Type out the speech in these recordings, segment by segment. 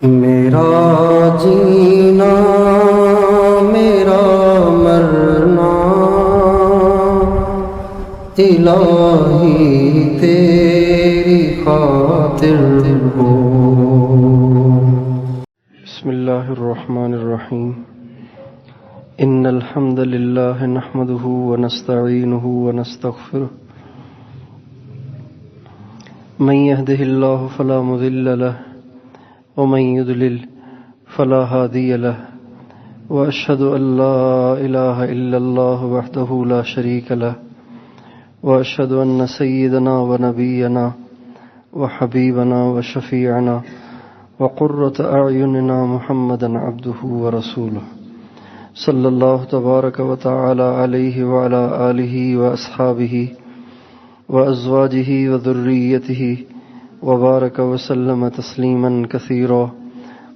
میرا جینا میرا مرنا الہی تیری خاطر ہو۔ بسم اللہ الرحمن الرحیم۔ ان الحمد للہ نحمده ونستعینه ونستغفره من يهده الله فلا مضل له ومن يضلل فلا هادي له وأشهد أن لا إله إلا الله وحده لا شريك له وأشهد أن سيدنا ونبينا وحبيبنا وشفيعنا وقرة أعيننا محمدا عبده ورسوله صلى الله تبارك وتعالى عليه وعلى آله وأصحابه وأزواجه وذريته وبارك وسلم تسليما كثيرا،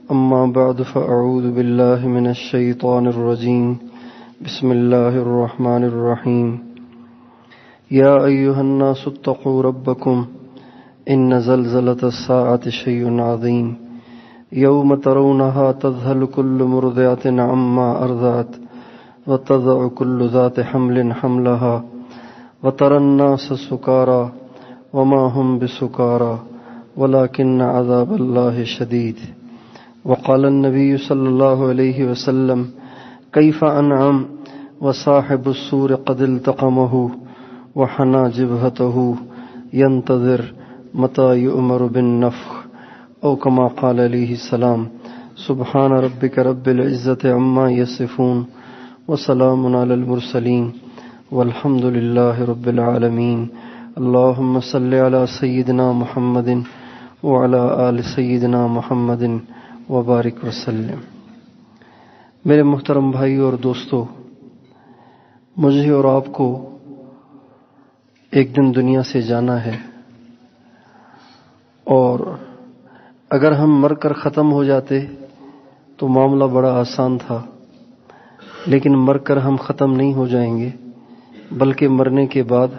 أما بعد فأعوذ بالله من الشيطان الرجيم، بسم الله الرحمن الرحيم۔ يا أيها الناس اتقوا ربكم إن زلزلة الساعة شيء عظيم، يوم ترونها تذهل كل مرضعة عما أرضعت وتضع كل ذات حمل حملها وترى الناس سكارى وما هم بسكارى ولكن عذاب الله شديد۔ وقال النبي صلى الله عليه وسلم: كيف أنعم وصاحب السور قد التقمه وحنى جبهته ينتظر متى يؤمر بالنفخ، أو كما قال عليه السلام۔ سبحان ربك رب العزة عما يصفون وسلام على المرسلين والحمد لله رب العالمين۔ اللهم صل على سيدنا محمد وعلى آل سيدنا محمد وبارک وسلم۔ میرے محترم بھائی اور دوستو، مجھے اور آپ کو ایک دن دنیا سے جانا ہے، اور اگر ہم مر کر ختم ہو جاتے تو معاملہ بڑا آسان تھا، لیکن مر کر ہم ختم نہیں ہو جائیں گے، بلکہ مرنے کے بعد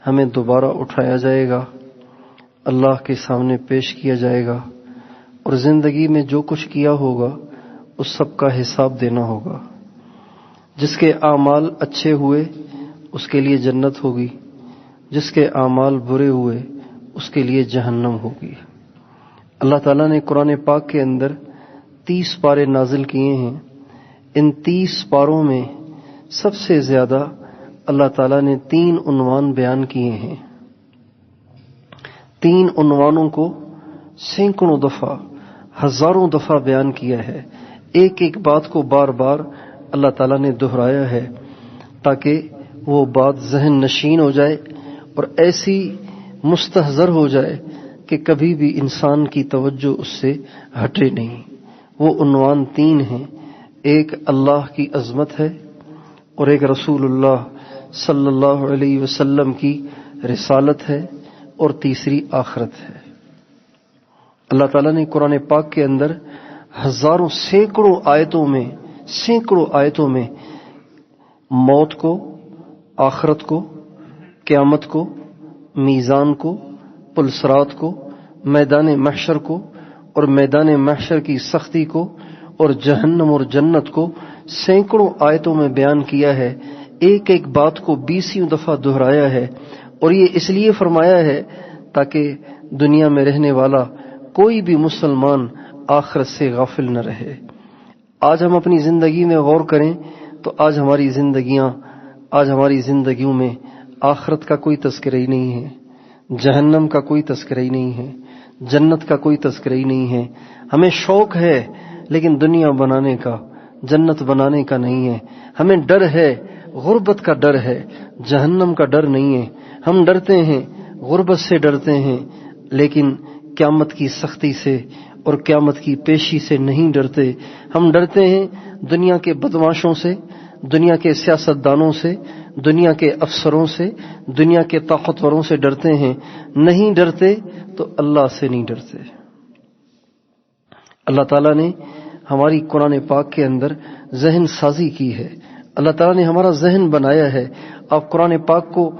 ہمیں دوبارہ اٹھایا جائے گا، اللہ کے سامنے پیش کیا جائے گا، اور زندگی میں جو کچھ کیا ہوگا اس سب کا حساب دینا ہوگا۔ جس کے اعمال اچھے ہوئے اس کے لیے جنت ہوگی، جس کے اعمال برے ہوئے اس کے لیے جہنم ہوگی۔ اللہ تعالیٰ نے قرآن پاک کے اندر 30 پارے نازل کیے ہیں۔ ان 30 پاروں میں سب سے زیادہ اللہ تعالیٰ نے 3 عنوان بیان کیے ہیں۔ 3 عنوانوں کو سینکڑوں دفعہ، ہزاروں دفعہ بیان کیا ہے۔ ایک ایک بات کو بار بار اللہ تعالیٰ نے دہرایا ہے تاکہ وہ بات ذہن نشین ہو جائے اور ایسی مستحضر ہو جائے کہ کبھی بھی انسان کی توجہ اس سے ہٹے نہیں۔ وہ عنوان 3 ہیں۔ ایک اللہ کی عظمت ہے، اور ایک رسول اللہ صلی اللہ علیہ وسلم کی رسالت ہے، اور تیسری آخرت ہے۔ اللہ تعالیٰ نے قرآن پاک کے اندر ہزاروں سینکڑوں آیتوں میں موت کو، آخرت کو، قیامت کو، میزان کو، پلسرات کو، میدان محشر کو، اور میدان محشر کی سختی کو، اور جہنم اور جنت کو سینکڑوں آیتوں میں بیان کیا ہے۔ ایک ایک بات کو 20 دفعہ دہرایا ہے، اور یہ اس لیے فرمایا ہے تاکہ دنیا میں رہنے والا کوئی بھی مسلمان آخرت سے غافل نہ رہے۔ آج ہم اپنی زندگی میں غور کریں تو آج ہماری زندگیوں میں آخرت کا کوئی تذکرہ ہی نہیں ہے، جہنم کا کوئی تذکرہ ہی نہیں ہے، جنت کا کوئی تذکرہ ہی نہیں ہے۔ ہمیں شوق ہے لیکن دنیا بنانے کا، جنت بنانے کا نہیں ہے۔ ہمیں ڈر ہے، غربت کا ڈر ہے، جہنم کا ڈر نہیں ہے۔ ہم ڈرتے ہیں، غربت سے ڈرتے ہیں، لیکن قیامت کی سختی سے اور قیامت کی پیشی سے نہیں ڈرتے۔ ہم ڈرتے ہیں دنیا کے بدماشوں سے، دنیا کے سیاستدانوں سے، دنیا کے افسروں سے، دنیا کے طاقتوروں سے ڈرتے ہیں۔ نہیں ڈرتے تو اللہ سے نہیں ڈرتے۔ اللہ تعالیٰ نے ہماری قرآن پاک کے اندر ذہن سازی کی ہے، اللہ تعالیٰ نے ہمارا ذہن بنایا ہے۔ آپ قرآن پاک کو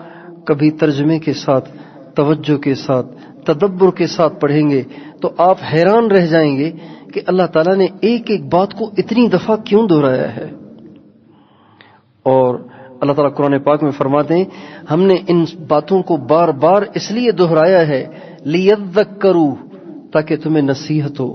کبھی ترجمے کے ساتھ، توجہ کے ساتھ، تدبر کے ساتھ پڑھیں گے تو آپ حیران رہ جائیں گے کہ اللہ تعالیٰ نے ایک ایک بات کو اتنی دفعہ کیوں دہرایا ہے. اور اللہ تعالیٰ قرآن پاک میں فرماتے ہیں ہم نے ان باتوں کو بار بار اس لیے دہرایا ہے لیذکروا، تاکہ تمہیں نصیحت ہو،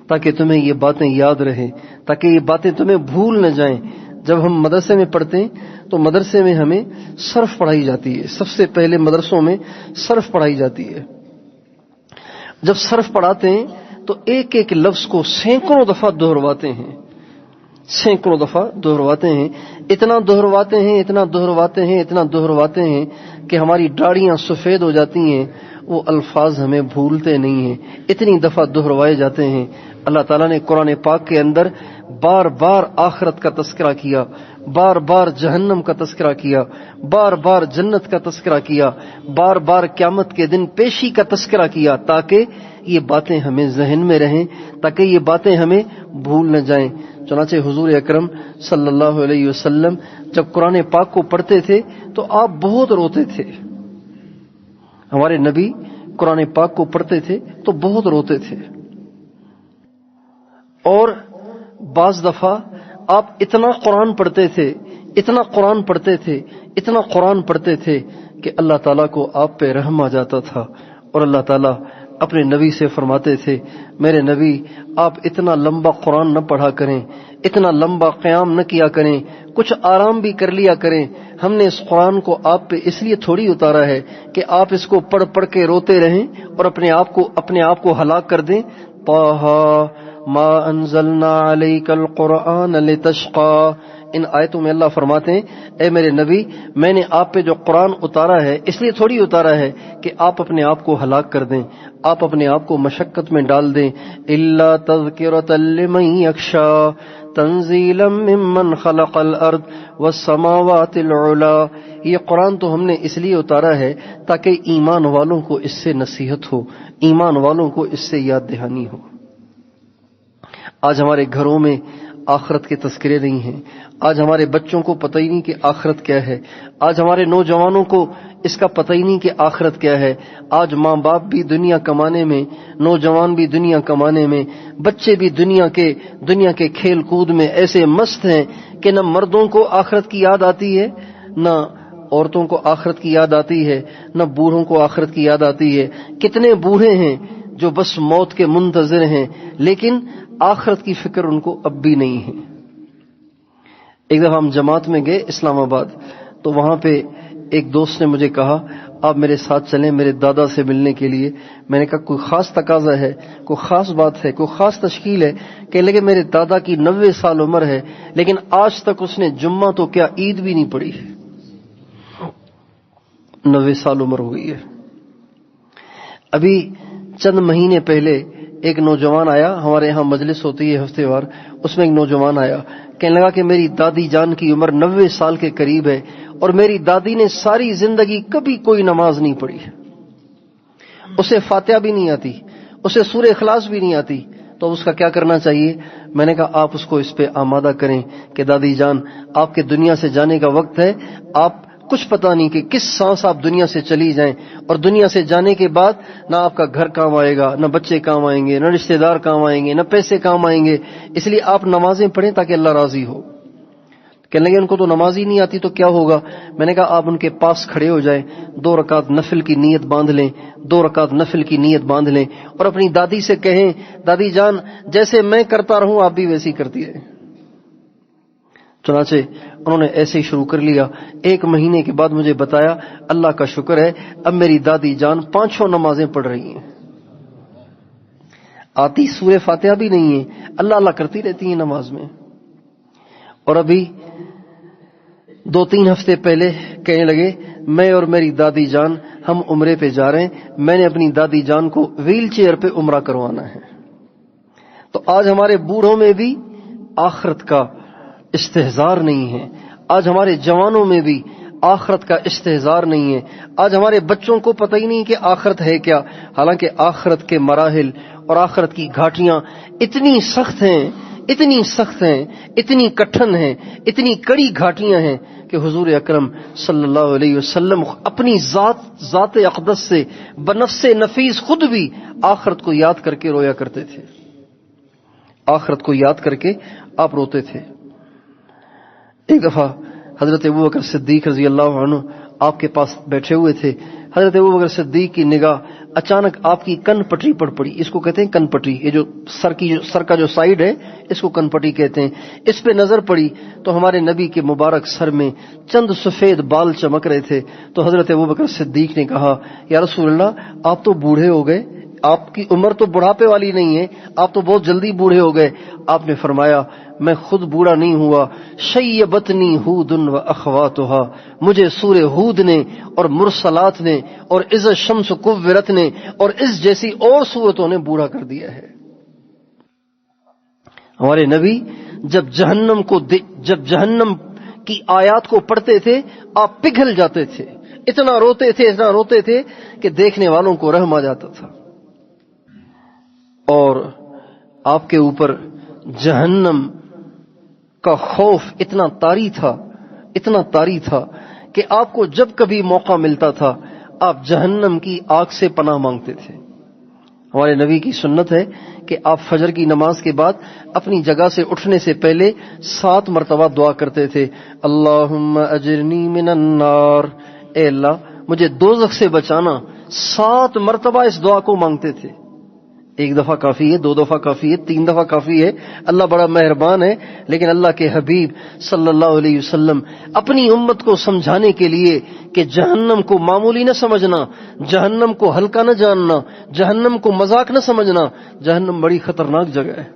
تاکہ تمہیں یہ باتیں یاد رہیں، تاکہ یہ باتیں تمہیں بھول نہ جائیں. جب ہم مدرسے میں پڑھتے ہیں تو مدرسے میں ہمیں صرف پڑھائی جاتی ہے. سب سے پہلے مدرسوں میں صرف پڑھائی جاتی ہے. جب صرف پڑھاتے ہیں تو ایک ایک لفظ کو سینکڑوں دفعہ دہرواتے ہیں، سینکڑوں دفعہ دہرواتے ہیں. اتنا دہرواتے ہیں، اتنا دہرواتے ہیں، اتنا دہرواتے ہیں کہ ہماری داڑیاں سفید ہو جاتی ہیں. وہ الفاظ ہمیں بھولتے نہیں ہیں، اتنی دفعہ دہروائے جاتے ہیں. اللہ تعالیٰ نے قرآن پاک کے اندر بار بار آخرت کا تذکرہ کیا، بار بار جہنم کا تذکرہ کیا، بار بار جنت کا تذکرہ کیا، بار بار قیامت کے دن پیشی کا تذکرہ کیا، تاکہ یہ باتیں ہمیں ذہن میں رہیں، تاکہ یہ باتیں ہمیں بھول نہ جائیں. چنانچہ حضور اکرم صلی اللہ علیہ وسلم جب قرآن پاک کو پڑھتے تھے تو آپ بہت روتے تھے. ہمارے نبی قرآن پاک کو پڑھتے تھے تو بہت روتے تھے. اور بعض دفعہ آپ اتنا قرآن پڑھتے تھے، اتنا قرآن پڑھتے تھے، اتنا قرآن پڑھتے تھے کہ اللہ تعالیٰ کو آپ پہ رحم آ جاتا تھا. اور اللہ تعالیٰ اپنے نبی سے فرماتے تھے میرے نبی آپ اتنا لمبا قرآن نہ پڑھا کریں، اتنا لمبا قیام نہ کیا کریں، کچھ آرام بھی کر لیا کریں. ہم نے اس قرآن کو آپ پہ اس لیے تھوڑی اتارا ہے کہ آپ اس کو پڑھ پڑھ کے روتے رہیں اور اپنے آپ کو ہلاک کر دیں. طٰہٰ ما انزلنا علیک القرآن لتشقیٰ. ان آیتوں میں اللہ فرماتے ہیں اے میرے نبی میں نے آپ پہ جو قرآن اتارا ہے اس لیے تھوڑی اتارا ہے کہ آپ اپنے آپ کو ہلاک کر دیں، آپ اپنے آپ کو مشقت میں ڈال دیں. الا تذکرۃ لمن یخشیٰ تنزیلا ممن خلق الارض والسماوات العلی. یہ قرآن تو ہم نے اس لیے اتارا ہے تاکہ ایمان والوں کو اس سے نصیحت ہو، ایمان والوں کو اس سے یاد دہانی ہو. آج ہمارے گھروں میں آخرت کے تذکرے نہیں ہیں. آج ہمارے بچوں کو پتہ ہی نہیں کہ آخرت کیا ہے. آج ہمارے نوجوانوں کو اس کا پتہ ہی نہیں کہ آخرت کیا ہے. آج ماں باپ بھی دنیا کمانے میں، نوجوان بھی دنیا کمانے میں، بچے بھی دنیا کے کھیل کود میں ایسے مست ہیں کہ نہ مردوں کو آخرت کی یاد آتی ہے، نہ عورتوں کو آخرت کی یاد آتی ہے، نہ بوڑھوں کو آخرت کی یاد آتی ہے. کتنے بوڑھے ہیں جو بس موت کے منتظر ہیں، لیکن آخرت کی فکر ان کو اب بھی نہیں ہے. ایک دفعہ ہم جماعت میں گئے اسلام آباد، تو وہاں پہ ایک دوست نے مجھے کہا آپ میرے ساتھ چلیں میرے دادا سے ملنے کے لیے. میں نے کہا کوئی خاص تقاضا ہے، کوئی خاص بات ہے، کوئی خاص تشکیل ہے؟ کہنے لگے میرے دادا کی 90 سال عمر ہے لیکن آج تک اس نے جمعہ تو کیا عید بھی نہیں پڑھی. 90 سال عمر ہو گئی ہے. ابھی چند مہینے پہلے ایک نوجوان آیا، ہمارے ہاں مجلس ہوتی ہے ہفتے وار، اس میں ایک نوجوان آیا، کہنے لگا کہ میری دادی جان کی عمر 90 سال کے قریب ہے اور میری دادی نے ساری زندگی کبھی کوئی نماز نہیں پڑھی، اسے فاتحہ بھی نہیں آتی، اسے سورہ اخلاص بھی نہیں آتی. تو اس کا کیا کرنا چاہیے؟ میں نے کہا آپ اس کو اس پہ آمادہ کریں کہ دادی جان آپ کے دنیا سے جانے کا وقت ہے، آپ کچھ پتہ نہیں کہ کس سانس آپ دنیا سے چلی جائیں، اور دنیا سے جانے کے بعد نہ آپ کا گھر کام آئے گا، نہ بچے کام آئیں گے، نہ رشتہ دار کام آئیں گے، نہ پیسے کام آئیں گے. اس لیے آپ نمازیں پڑھیں تاکہ اللہ راضی ہو. کہنے لگے ان کو تو نماز ہی نہیں آتی تو کیا ہوگا؟ میں نے کہا آپ ان کے پاس کھڑے ہو جائیں، 2 رکعت نفل کی نیت باندھ لیں، 2 رکعت نفل کی نیت باندھ لیں اور اپنی دادی سے کہیں دادی جان جیسے میں کرتا رہوں آپ بھی ویسے ہی کرتی رہیں. چنانچہ انہوں نے ایسے ہی شروع کر لیا. 1 مہینے کے بعد مجھے بتایا اللہ کا شکر ہے اب میری دادی جان 5 نمازیں پڑھ رہی ہیں. آتی سورہ فاتحہ بھی نہیں ہے، اللہ اللہ کرتی رہتی ہیں نماز میں. اور ابھی 2-3 ہفتے پہلے کہنے لگے میں اور میری دادی جان ہم عمرے پہ جا رہے ہیں، میں نے اپنی دادی جان کو ویل چیئر پہ عمرہ کروانا ہے. تو آج ہمارے بوڑھوں میں بھی آخرت کا استحضار نہیں ہے، آج ہمارے جوانوں میں بھی آخرت کا استحضار نہیں ہے، آج ہمارے بچوں کو پتہ ہی نہیں کہ آخرت ہے کیا. حالانکہ آخرت کے مراحل اور آخرت کی گھاٹیاں اتنی سخت ہیں، اتنی سخت ہیں، اتنی کٹھن ہیں، اتنی کڑی گھاٹیاں ہیں کہ حضور اکرم صلی اللہ علیہ وسلم اپنی ذات اقدس سے بنفس نفیس خود بھی آخرت کو یاد کر کے رویا کرتے تھے. آخرت کو یاد کر کے آپ روتے تھے۔ ایک دفعہ حضرت ابوبکر صدیق رضی اللہ عنہ آپ کے پاس بیٹھے ہوئے تھے۔ حضرت ابوبکر صدیق کی نگاہ اچانک آپ کی کن پٹری پر پڑی۔ اس کو کہتے ہیں کن پٹری، یہ جو سر کا جو سائیڈ ہے اس کو کن پٹری کہتے ہیں۔ اس پہ نظر پڑی تو ہمارے نبی کے مبارک سر میں چند سفید بال چمک رہے تھے۔ تو حضرت ابوبکر صدیق نے کہا یا رسول اللہ آپ تو بوڑھے ہو گئے، آپ کی عمر تو بڑھاپے والی نہیں ہے، آپ تو بہت جلدی بوڑھے ہو گئے۔ آپ نے فرمایا میں خود بوڑھا نہیں ہوا، شیبتنی ہود و اخواتها، مجھے سورہ ہود نے اور مرسلات نے اور اذا الشمس کورت نے اور اس جیسی اور سورتوں نے بوڑھا کر دیا ہے۔ ہمارے نبی جب جہنم کی آیات کو پڑھتے تھے آپ پگھل جاتے تھے، اتنا روتے تھے کہ دیکھنے والوں کو رحم آ جاتا تھا۔ اور آپ کے اوپر جہنم کا خوف اتنا طاری تھا کہ آپ کو جب کبھی موقع ملتا تھا آپ جہنم کی آگ سے پناہ مانگتے تھے۔ ہمارے نبی کی سنت ہے کہ آپ فجر کی نماز کے بعد اپنی جگہ سے اٹھنے سے پہلے 7 مرتبہ دعا کرتے تھے، اللہم اجرنی من النار، اے اللہ مجھے دوزخ سے بچانا۔ 7 مرتبہ اس دعا کو مانگتے تھے۔ 1 دفعہ کافی ہے، 2 دفعہ کافی ہے، 3 دفعہ کافی ہے، اللہ بڑا مہربان ہے۔ لیکن اللہ کے حبیب صلی اللہ علیہ وسلم اپنی امت کو سمجھانے کے لیے کہ جہنم کو معمولی نہ سمجھنا، جہنم کو ہلکا نہ جاننا، جہنم کو مذاق نہ سمجھنا، جہنم بڑی خطرناک جگہ ہے۔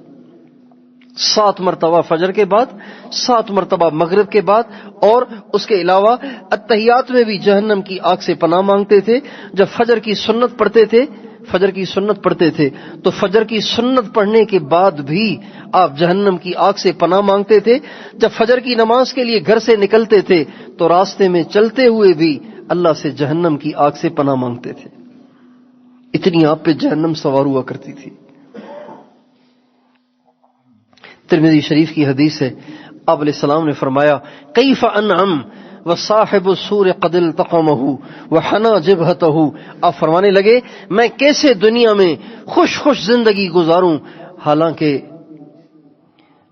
7 مرتبہ فجر کے بعد، 7 مرتبہ مغرب کے بعد، اور اس کے علاوہ اتحیات میں بھی جہنم کی آگ سے پناہ مانگتے تھے۔ جب فجر کی سنت پڑھتے تھے تو فجر کی سنت پڑھنے کے بعد بھی آپ جہنم کی آگ سے پناہ مانگتے تھے۔ جب فجر کی نماز کے لیے گھر سے نکلتے تھے تو راستے میں چلتے ہوئے بھی اللہ سے جہنم کی آگ سے پناہ مانگتے تھے۔ اتنی آپ پہ جہنم سوار ہوا کرتی تھی۔ ترمذی شریف کی حدیث ہے، آپ علیہ السلام نے فرمایا کیف انعم وصاحب السور قد التقمه وحنا جبهته، آپ فرمانے لگے میں کیسے دنیا میں خوش زندگی گزاروں،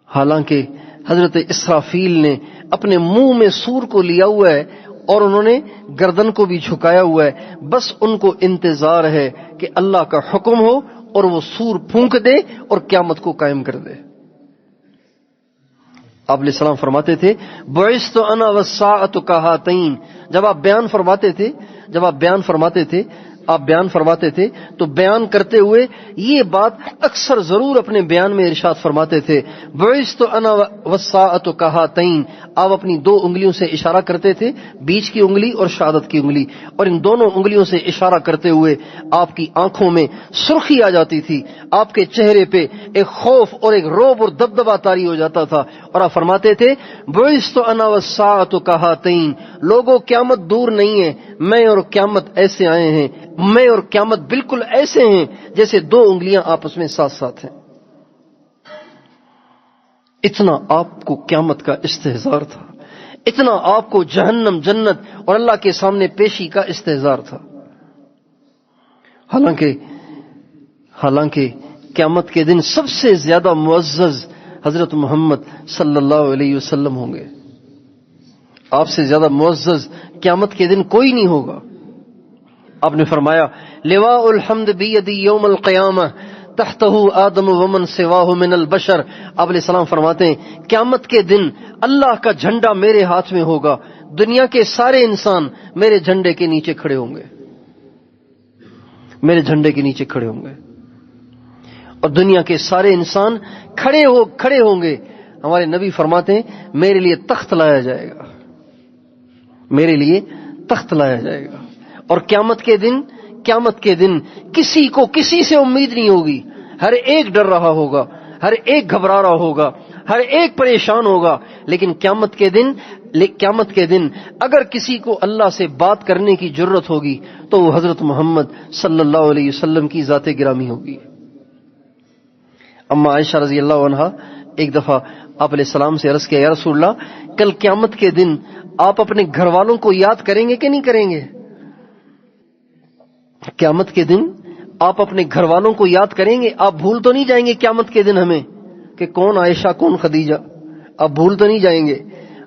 حالانکہ حضرت اسرافیل نے اپنے منہ میں سور کو لیا ہوا ہے اور انہوں نے گردن کو بھی جھکایا ہوا ہے، بس ان کو انتظار ہے کہ اللہ کا حکم ہو اور وہ سور پھونک دے اور قیامت کو قائم کر دے۔ آپ علیہ السلام فرماتے تھے بعثت انا والساعۃ کہاتین، جب آپ بیان فرماتے تھے تو بیان کرتے ہوئے یہ بات اکثر ضرور اپنے بیان میں ارشاد فرماتے تھے، بعثت انا والساعۃ کہاتین، آپ اپنی 2 انگلیوں سے اشارہ کرتے تھے، بیچ کی انگلی اور شہادت کی انگلی، اور ان دونوں انگلیوں سے اشارہ کرتے ہوئے آپ کی آنکھوں میں سرخی آ جاتی تھی، آپ کے چہرے پہ ایک خوف اور ایک رعب اور دبدبہ طاری ہو جاتا تھا، اور آپ فرماتے تھے بعثت انا والساعۃ کہاتین، لوگوں قیامت دور نہیں ہے، میں اور قیامت ایسے آئے ہیں، میں اور قیامت بالکل ایسے ہیں جیسے 2 انگلیاں آپس میں ساتھ ہیں۔ اتنا آپ کو قیامت کا استحضار تھا، اتنا آپ کو جہنم جنت اور اللہ کے سامنے پیشی کا استحضار تھا۔ حالانکہ قیامت کے دن سب سے زیادہ معزز حضرت محمد صلی اللہ علیہ وسلم ہوں گے۔ آپ سے زیادہ معزز قیامت کے دن کوئی نہیں ہوگا۔ آپ نے فرمایا لواء الحمد بیدی یوم القیامہ تحتہ آدم ومن سواہ من البشر، آپ علیہ السلام فرماتے ہیں قیامت کے دن اللہ کا جھنڈا میرے ہاتھ میں ہوگا، دنیا کے سارے انسان میرے جھنڈے کے نیچے کھڑے ہوں گے، میرے جھنڈے کے نیچے کھڑے ہوں گے، اور دنیا کے سارے انسان کھڑے ہوں گے۔ ہمارے نبی فرماتے ہیں میرے لیے تخت لایا جائے گا، میرے لیے تخت لایا جائے گا، اور قیامت کے دن کسی کو کسی سے امید نہیں ہوگی، ہر ایک ڈر رہا ہوگا، ہر ایک گھبرا رہا ہوگا، ہر ایک پریشان ہوگا، لیکن قیامت کے دن اگر کسی کو اللہ سے بات کرنے کی جرت ہوگی تو وہ حضرت محمد صلی اللہ علیہ وسلم کی ذات گرامی ہوگی۔ اما عائشہ رضی اللہ عنہا ایک دفعہ آپ علیہ السلام سے عرض کیا یا رسول اللہ کل قیامت کے دن آپ اپنے گھر والوں کو یاد کریں گے کہ نہیں کریں گے؟ قیامت کے دن آپ اپنے گھر والوں کو یاد کریں گے؟ آپ بھول تو نہیں جائیں گے قیامت کے دن ہمیں کہ کون عائشہ کون خدیجہ، آپ بھول تو نہیں جائیں گے؟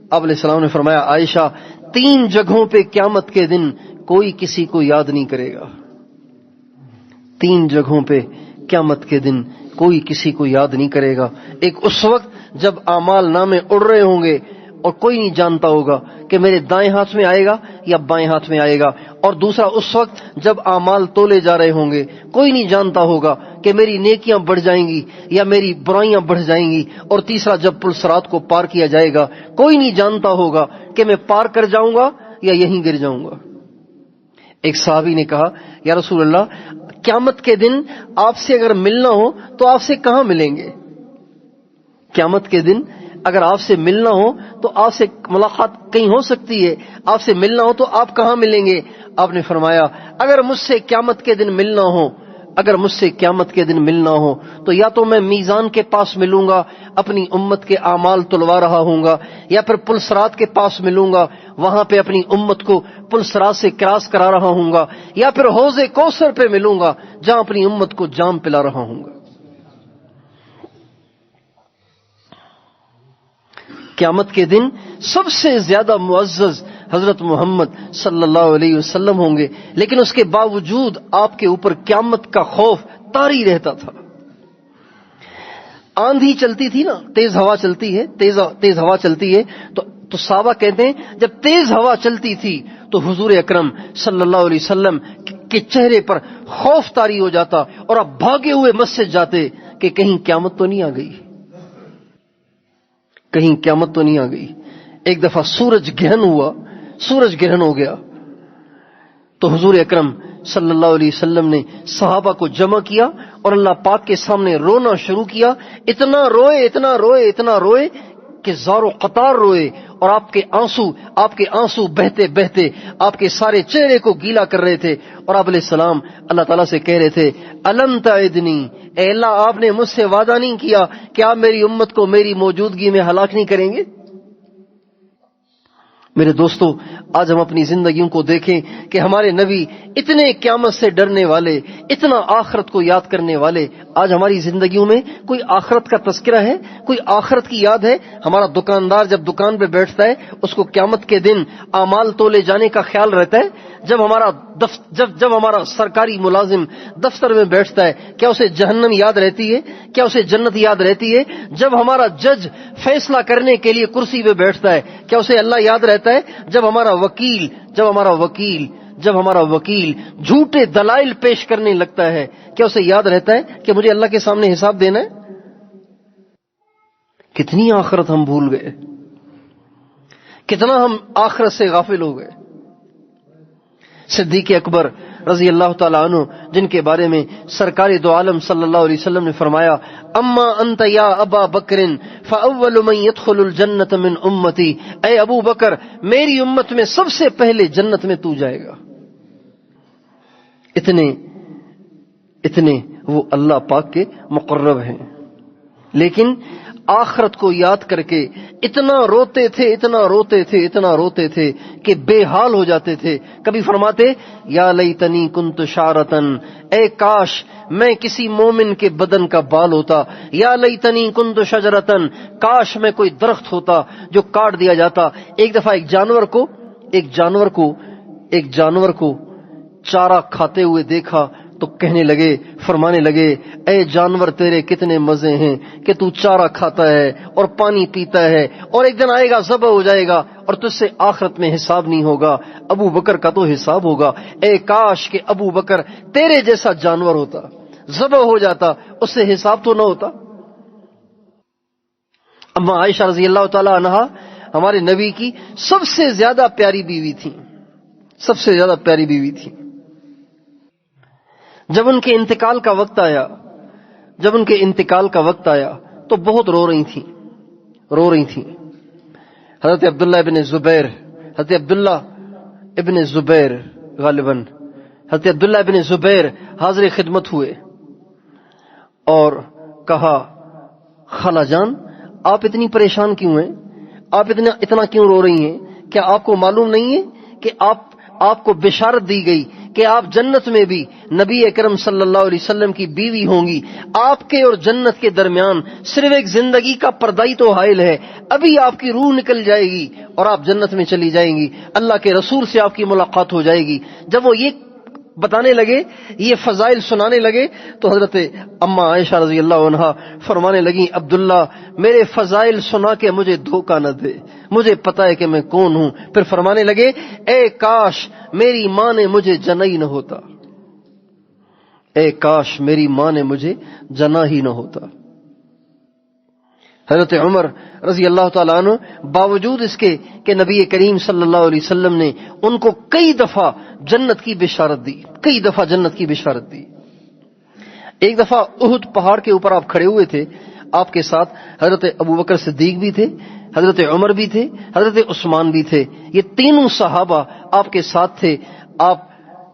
آپ علیہ السلام نے فرمایا عائشہ 3 جگہوں پہ قیامت کے دن کوئی کسی کو یاد نہیں کرے گا، 3 جگہوں پہ قیامت کے دن کوئی کسی کو یاد نہیں کرے گا۔ ایک اس وقت جب اعمال نامے اڑ رہے ہوں گے اور کوئی نہیں جانتا ہوگا کہ میرے دائیں ہاتھ میں آئے گا یا بائیں ہاتھ میں آئے گا، اور دوسرا اس وقت جب اعمال تولے جا رہے ہوں گے کوئی نہیں جانتا ہوگا کہ میری نیکیاں بڑھ جائیں گی یا میری برائیاں بڑھ جائیں گی، اور تیسرا جب پل صراط کو پار کیا جائے گا کوئی نہیں جانتا ہوگا کہ میں پار کر جاؤں گا یا یہیں گر جاؤں گا۔ ایک صحابی نے کہا یا رسول اللہ قیامت کے دن آپ سے اگر ملنا ہو تو آپ سے کہاں ملیں گے؟ قیامت کے دن اگر آپ سے ملنا ہو تو آپ سے ملاقات کہیں ہو سکتی ہے، آپ سے ملنا ہو تو آپ کہاں ملیں گے؟ آپ نے فرمایا اگر مجھ سے قیامت کے دن ملنا ہو، اگر مجھ سے قیامت کے دن ملنا ہو تو یا تو میں میزان کے پاس ملوں گا اپنی امت کے اعمال تلوا رہا ہوں گا، یا پھر پل صراط کے پاس ملوں گا وہاں پہ اپنی امت کو پل صراط سے کراس کرا رہا ہوں گا، یا پھر حوض کوثر پہ ملوں گا جہاں اپنی امت کو جام پلا رہا ہوں گا۔ قیامت کے دن سب سے زیادہ معزز حضرت محمد صلی اللہ علیہ وسلم ہوں گے، لیکن اس کے باوجود آپ کے اوپر قیامت کا خوف طاری رہتا تھا۔ آندھی چلتی تھی نا، تیز ہوا چلتی ہے، تیز ہوا چلتی ہے تو صحابہ کہتے ہیں جب تیز ہوا چلتی تھی تو حضور اکرم صلی اللہ علیہ وسلم کے چہرے پر خوف طاری ہو جاتا اور آپ بھاگے ہوئے مسجد جاتے کہ کہیں قیامت تو نہیں آ گئی، کہیں قیامت تو نہیں آ گئی۔ ایک دفعہ سورج گرہن ہو گیا تو حضور اکرم صلی اللہ علیہ وسلم نے صحابہ کو جمع کیا اور اللہ پاک کے سامنے رونا شروع کیا، اتنا روئے کہ زار و قطار روئے، اور آپ کے آنسو بہتے بہتے آپ کے سارے چہرے کو گیلا کر رہے تھے، اور آپ علیہ السلام اللہ تعالیٰ سے کہہ رہے تھے الم تعدنی، اے اللہ آپ نے مجھ سے وعدہ نہیں کیا کہ آپ میری امت کو میری موجودگی میں ہلاک نہیں کریں گے؟ میرے دوستو، آج ہم اپنی زندگیوں کو دیکھیں کہ ہمارے نبی اتنے قیامت سے ڈرنے والے، اتنا آخرت کو یاد کرنے والے، آج ہماری زندگیوں میں کوئی آخرت کا تذکرہ ہے، کوئی آخرت کی یاد ہے؟ ہمارا دکاندار جب دکان پہ بیٹھتا ہے اس کو قیامت کے دن اعمال تولے جانے کا خیال رہتا ہے؟ جب ہمارا سرکاری ملازم دفتر میں بیٹھتا ہے کیا اسے جہنم یاد رہتی ہے؟ کیا اسے جنت یاد رہتی ہے؟ جب ہمارا جج فیصلہ کرنے کے لیے کرسی پہ بیٹھتا ہے کیا اسے اللہ یاد رہتا ہے؟ جب ہمارا وکیل جھوٹے دلائل پیش کرنے لگتا ہے کیا اسے یاد رہتا ہے کہ مجھے اللہ کے سامنے حساب دینا ہے؟ کتنی آخرت ہم بھول گئے، کتنا ہم آخرت سے غافل ہو گئے۔ صدیق اکبر رضی اللہ تعالیٰ عنہ، جن کے بارے میں سرکار دو عالم صلی اللہ علیہ وسلم نے فرمایا اما انت یا ابا بکر فاول من يدخل الجنت من امتی، اے ابو بکر میری امت میں سب سے پہلے جنت میں تو جائے گا۔ اتنے وہ اللہ پاک کے مقرب ہیں، لیکن آخرت کو یاد کر کے اتنا روتے تھے کہ بے حال ہو جاتے تھے۔ کبھی فرماتے یا لیتنی کنت شعرتن، اے کاش میں کسی مومن کے بدن کا بال ہوتا، یا لیتنی کنت شجرتن، کاش میں کوئی درخت ہوتا جو کاٹ دیا جاتا۔ ایک دفعہ ایک جانور کو چارہ کھاتے ہوئے دیکھا تو فرمانے لگے اے جانور تیرے کتنے مزے ہیں کہ تو چارہ کھاتا ہے اور پانی پیتا ہے، اور ایک دن آئے گا ذبح ہو جائے گا اور تجھ سے آخرت میں حساب نہیں ہوگا، ابو بکر کا تو حساب ہوگا۔ اے کاش کہ ابو بکر تیرے جیسا جانور ہوتا، ذبح ہو جاتا، اس سے حساب تو نہ ہوتا۔ اما عائشہ رضی اللہ تعالی عنہا ہمارے نبی کی سب سے زیادہ پیاری بیوی تھی۔ جب ان کے انتقال کا وقت آیا تو بہت رو رہی تھیں۔ حضرت عبداللہ ابن زبیر حاضر خدمت ہوئے اور کہا خالہ جان آپ اتنی پریشان کیوں ہیں؟ آپ اتنا کیوں رو رہی ہیں؟ کیا آپ کو معلوم نہیں ہے کہ آپ کو بشارت دی گئی کہ آپ جنت میں بھی نبی اکرم صلی اللہ علیہ وسلم کی بیوی ہوں گی. آپ کے اور جنت کے درمیان صرف ایک زندگی کا پردہ ہی تو حائل ہے. ابھی آپ کی روح نکل جائے گی اور آپ جنت میں چلی جائیں گی. اللہ کے رسول سے آپ کی ملاقات ہو جائے گی. جب وہ یہ بتانے لگے، یہ فضائل سنانے لگے، تو حضرت اما عائشہ رضی اللہ عنہا فرمانے لگیں عبداللہ میرے فضائل سنا کے مجھے دھوکہ نہ دے، مجھے پتا ہے کہ میں کون ہوں. پھر فرمانے لگے اے کاش میری ماں نے مجھے جنا ہی نہ ہوتا، اے کاش میری ماں نے مجھے جنا ہی نہ ہوتا. حضرت عمر رضی اللہ تعالیٰ عنہ باوجود اس کے کہ نبی کریم صلی اللہ علیہ وسلم نے ان کو کئی دفعہ جنت کی بشارت دی، کئی دفعہ جنت کی بشارت دی. ایک دفعہ احد پہاڑ کے اوپر آپ کھڑے ہوئے تھے، آپ کے ساتھ حضرت ابوبکر صدیق بھی تھے، حضرت عمر بھی تھے، حضرت عثمان بھی تھے. یہ تینوں صحابہ آپ کے ساتھ تھے. آپ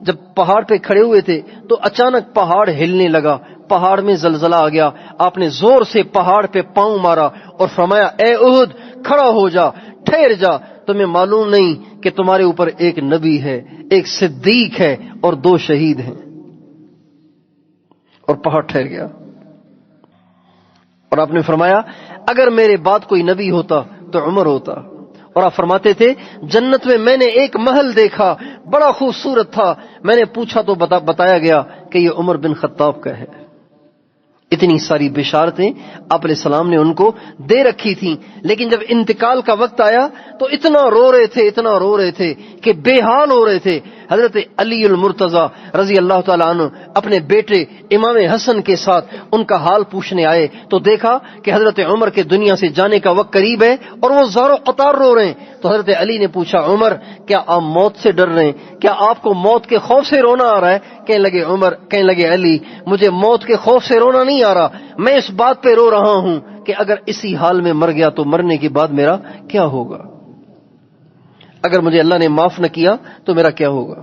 جب پہاڑ پہ کھڑے ہوئے تھے تو اچانک پہاڑ ہلنے لگا، پہاڑ میں زلزلہ آ گیا. آپ نے زور سے پہاڑ پہ پاؤں مارا اور فرمایا اے احد کھڑا ہو جا، ٹھہر جا، تمہیں معلوم نہیں کہ تمہارے اوپر ایک نبی ہے، ایک صدیق ہے اور 2 شہید ہیں. اور پہاڑ ٹھہر گیا. اور آپ نے فرمایا اگر میرے بعد کوئی نبی ہوتا تو عمر ہوتا. اور آپ فرماتے تھے جنت میں میں نے ایک محل دیکھا بڑا خوبصورت تھا، میں نے پوچھا تو بتایا گیا کہ یہ عمر بن خطاب کا ہے. اتنی ساری بشارتیں آپ علیہ السلام نے ان کو دے رکھی تھیں. لیکن جب انتقال کا وقت آیا تو اتنا رو رہے تھے کہ بے حال ہو رہے تھے. حضرت علی المرتضی رضی اللہ تعالیٰ عنہ اپنے بیٹے امام حسن کے ساتھ ان کا حال پوچھنے آئے تو دیکھا کہ حضرت عمر کے دنیا سے جانے کا وقت قریب ہے اور وہ زار و قطار رو رہے ہیں. تو حضرت علی نے پوچھا عمر کیا آپ موت سے ڈر رہے ہیں؟ کیا آپ کو موت کے خوف سے رونا آ رہا ہے؟ کہنے لگے علی مجھے موت کے خوف سے رونا نہیں آ رہا، میں اس بات پہ رو رہا ہوں کہ اگر اسی حال میں مر گیا تو مرنے کے بعد میرا کیا ہوگا، اگر مجھے اللہ نے معاف نہ کیا تو میرا کیا ہوگا.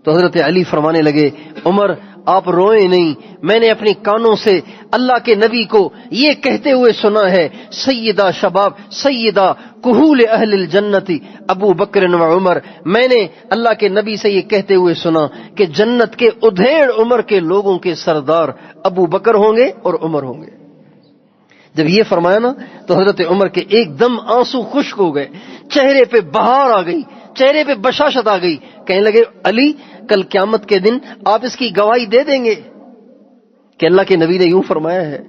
تو حضرت علی فرمانے لگے عمر آپ روئیں نہیں، میں نے اپنی کانوں سے اللہ کے نبی کو یہ کہتے ہوئے سنا ہے سیدہ شباب سیدہ کہول اہل الجنتی ابو بکر و عمر. میں نے اللہ کے نبی سے یہ کہتے ہوئے سنا کہ جنت کے ادھیڑ عمر کے لوگوں کے سردار ابو بکر ہوں گے اور عمر ہوں گے. جب یہ فرمایا نا تو حضرت عمر کے ایک دم آنسو خشک ہو گئے، چہرے پہ بہار آ گئی، چہرے پہ بشاشت آ گئی. کہنے لگے علی کل قیامت کے دن آپ اس کی گواہی دے دیں گے کہ اللہ کے نبی نے یوں فرمایا ہے؟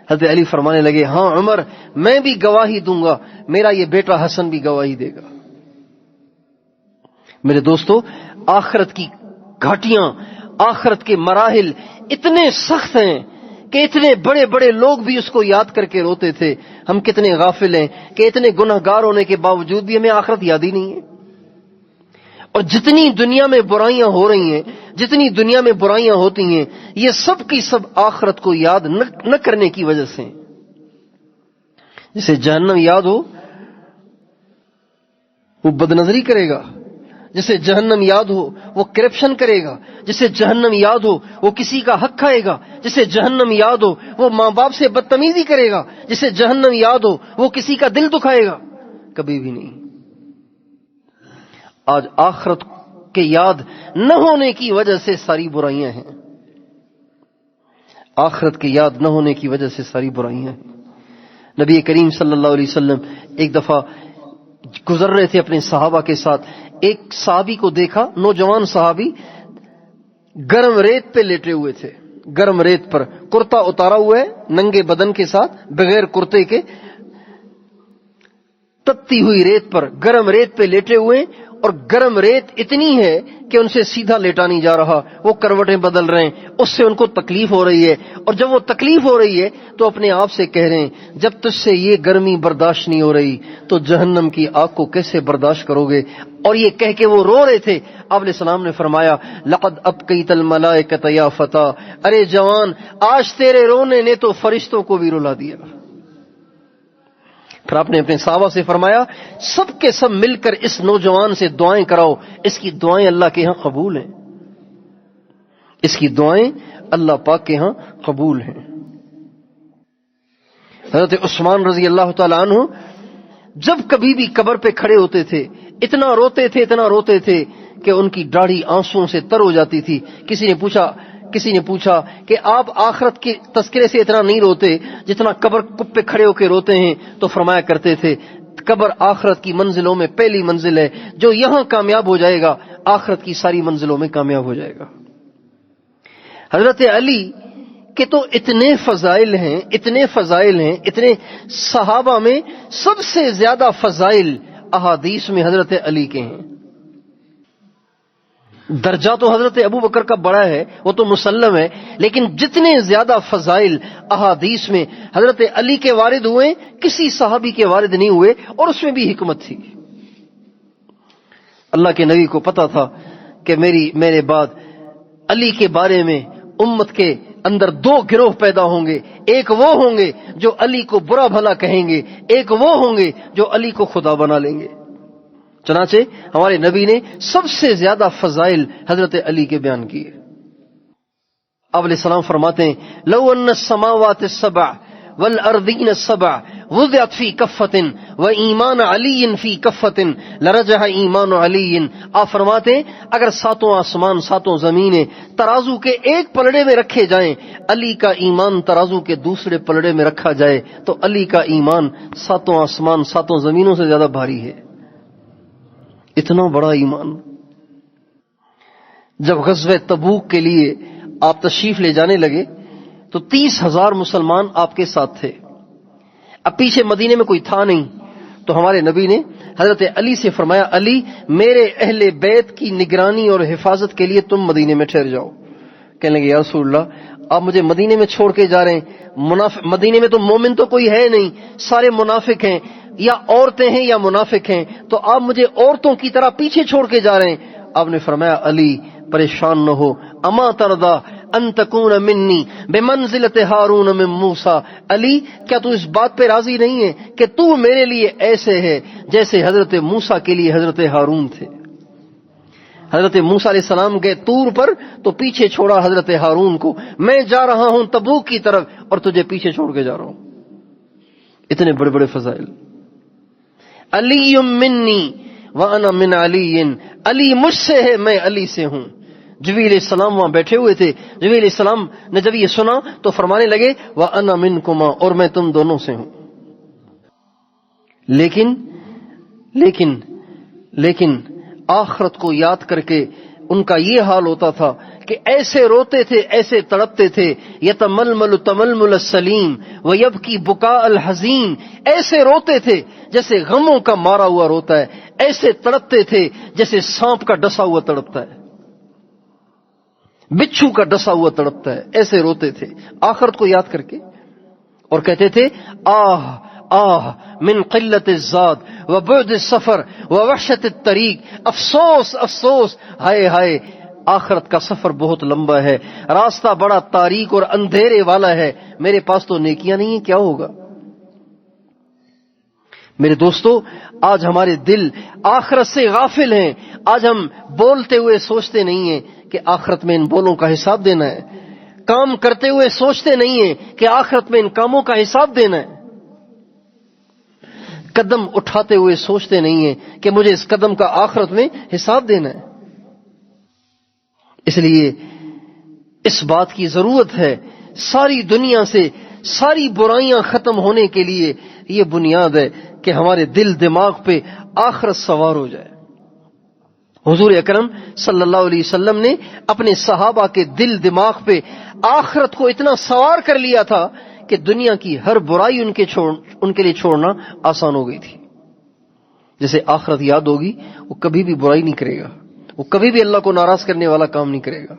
حضرت علی فرمانے لگے ہاں عمر میں بھی گواہی دوں گا، میرا یہ بیٹا حسن بھی گواہی دے گا. میرے دوستو آخرت کی گھاٹیاں، آخرت کے مراحل اتنے سخت ہیں کہ اتنے بڑے بڑے لوگ بھی اس کو یاد کر کے روتے تھے. ہم کتنے غافل ہیں کہ اتنے گنہگار ہونے کے باوجود بھی ہمیں آخرت یاد ہی نہیں ہے. اور جتنی دنیا میں برائیاں ہو رہی ہیں، جتنی دنیا میں برائیاں ہوتی ہیں، یہ سب کی سب آخرت کو یاد نہ کرنے کی وجہ سے. جسے جہنم یاد ہو وہ بدنظری کرے گا، جسے جہنم یاد ہو وہ کرپشن کرے گا، جسے جہنم یاد ہو وہ کسی کا حق کھائے گا، جسے جہنم یاد ہو وہ ماں باپ سے بدتمیزی کرے گا، جسے جہنم یاد ہو وہ کسی کا دل دکھائے گا. کبھی بھی نہیں. آج آخرت کے یاد نہ ہونے کی وجہ سے ساری برائیاں ہیں، آخرت کے یاد نہ ہونے کی وجہ سے ساری برائیاں ہیں. نبی کریم صلی اللہ علیہ وسلم ایک دفعہ گزر رہے تھے اپنے صحابہ کے ساتھ. ایک صحابی کو دیکھا، نوجوان صحابی گرم ریت پہ لیٹے ہوئے تھے، گرم ریت پر کرتا اتارا ہوا ہے، ننگے بدن کے ساتھ بغیر کرتے کے تپتی ہوئی ریت پر گرم ریت پہ لیٹے ہوئے. اور گرم ریت اتنی ہے کہ ان سے سیدھا لیٹا نہیں جا رہا، وہ کروٹیں بدل رہے ہیں، اس سے ان کو تکلیف ہو رہی ہے. اور جب وہ تکلیف ہو رہی ہے تو اپنے آپ سے کہہ رہے ہیں جب تجھ سے یہ گرمی برداشت نہیں ہو رہی تو جہنم کی آگ کو کیسے برداشت کرو گے. اور یہ کہہ کے وہ رو رہے تھے. آپ علیہ السلام نے فرمایا لقد ابقیت الملائکۃ یا فتیٰ، ارے جوان آج تیرے رونے نے تو فرشتوں کو بھی رلا دیا. پھر آپ نے اپنے صحابہ سے فرمایا سب کے سب مل کر اس نوجوان سے دعائیں کراؤ، اس کی دعائیں اللہ کے ہاں قبول ہیں، اس کی دعائیں اللہ پاک کے ہاں قبول ہیں. حضرت عثمان رضی اللہ تعالی عنہ جب کبھی بھی قبر پہ کھڑے ہوتے تھے اتنا روتے تھے کہ ان کی داڑھی آنسوؤں سے تر ہو جاتی تھی. کسی نے پوچھا کہ آپ آخرت کے تذکرے سے اتنا نہیں روتے جتنا قبر پہ کھڑے ہو کے روتے ہیں؟ تو فرمایا کرتے تھے قبر آخرت کی منزلوں میں پہلی منزل ہے، جو یہاں کامیاب ہو جائے گا آخرت کی ساری منزلوں میں کامیاب ہو جائے گا. حضرت علی کے تو اتنے فضائل ہیں، اتنے صحابہ میں سب سے زیادہ فضائل احادیث میں حضرت علی کے ہیں. درجہ تو حضرت ابو بکر کا بڑا ہے، وہ تو مسلم ہے، لیکن جتنے زیادہ فضائل احادیث میں حضرت علی کے وارد ہوئے کسی صحابی کے وارد نہیں ہوئے، اور اس میں بھی حکمت تھی. اللہ کے نبی کو پتا تھا کہ میرے بعد علی کے بارے میں امت کے اندر دو گروہ پیدا ہوں گے، ایک وہ ہوں گے جو علی کو برا بھلا کہیں گے، ایک وہ ہوں گے جو علی کو خدا بنا لیں گے. چنانچہ ہمارے نبی نے سب سے زیادہ فضائل حضرت علی کے بیان کیے. آپ علیہ السلام فرماتے ہیں لو ان السماوات السبع والارضین السبع وضعت فی کفۃ وایمان علی فی کفۃ لرجح ایمان علی. آپ فرماتے ہیں اگر ساتوں آسمان ساتوں زمینیں ترازو کے ایک پلڑے میں رکھے جائیں، علی کا ایمان ترازو کے دوسرے پلڑے میں رکھا جائے تو علی کا ایمان ساتوں آسمان ساتوں زمینوں سے زیادہ بھاری ہے. اتنا بڑا ایمان. جب غزوہ تبوک کے لیے آپ تشریف لے جانے لگے تو 30,000 مسلمان آپ کے ساتھ تھے. اب پیچھے مدینے میں کوئی تھا نہیں، تو ہمارے نبی نے حضرت علی سے فرمایا علی میرے اہل بیت کی نگرانی اور حفاظت کے لیے تم مدینے میں ٹھہر جاؤ. کہنے لگے یا رسول اللہ آپ مجھے مدینے میں چھوڑ کے جا رہے ہیں، مدینے میں تو مومن تو کوئی ہے نہیں، سارے منافق ہیں، یا عورتیں ہیں یا منافق ہیں، تو آپ مجھے عورتوں کی طرح پیچھے چھوڑ کے جا رہے ہیں. آپ نے فرمایا علی پریشان نہ ہو، اما ترضا ان تکون منی بمنزلت ہارون من موسیٰ. علی کیا تو اس بات پہ راضی نہیں ہے کہ تو میرے لیے ایسے ہے جیسے حضرت موسیٰ کے لیے حضرت ہارون تھے؟ حضرت موسیٰ علیہ السلام گئے طور پر تو پیچھے چھوڑا حضرت ہارون کو. میں جا رہا ہوں تبوک کی طرف اور تجھے پیچھے چھوڑ کے جا رہا ہوں. اتنے بڑے بڑے فضائل. علی منی وانا من علی، علی مجھ سے ہے میں علی سے ہوں. جبریل علیہ السلام وہاں بیٹھے ہوئے تھے. جبریل علیہ السلام نے جب یہ سنا تو فرمانے لگے وانا منکما، اور میں تم دونوں سے ہوں. لیکن آخرت کو یاد کر کے ان کا یہ حال ہوتا تھا کہ ایسے روتے تھے، ایسے تڑپتے تھے. یتململ تململ السلیم ویبکی بکاء الحزین، ایسے روتے تھے جیسے غموں کا مارا ہوا روتا ہے، ایسے تڑپتے تھے جیسے سانپ کا ڈسا ہوا تڑپتا ہے، بچھو کا ڈسا ہوا تڑپتا ہے. ایسے روتے تھے آخرت کو یاد کر کے، اور کہتے تھے آہ آہ من قلت الزاد وبعد السفر ووحشت الطریق، افسوس افسوس، ہائے ہائے آخرت کا سفر بہت لمبا ہے، راستہ بڑا تاریک اور اندھیرے والا ہے، میرے پاس تو نیکیاں نہیں ہیں، کیا ہوگا؟ میرے دوستو آج ہمارے دل آخرت سے غافل ہیں. آج ہم بولتے ہوئے سوچتے نہیں ہیں کہ آخرت میں ان بولوں کا حساب دینا ہے، کام کرتے ہوئے سوچتے نہیں ہیں کہ آخرت میں ان کاموں کا حساب دینا ہے، قدم اٹھاتے ہوئے سوچتے نہیں ہیں کہ مجھے اس قدم کا آخرت میں حساب دینا ہے. اس لیے اس بات کی ضرورت ہے، ساری دنیا سے ساری برائیاں ختم ہونے کے لیے یہ بنیاد ہے کہ ہمارے دل دماغ پہ آخرت سوار ہو جائے. حضور اکرم صلی اللہ علیہ وسلم نے اپنے صحابہ کے دل دماغ پہ آخرت کو اتنا سوار کر لیا تھا کہ دنیا کی ہر برائی ان کے لیے چھوڑنا آسان ہو گئی تھی. جیسے آخرت یاد ہوگی وہ کبھی بھی برائی نہیں کرے گا، وہ کبھی بھی اللہ کو ناراض کرنے والا کام نہیں کرے گا.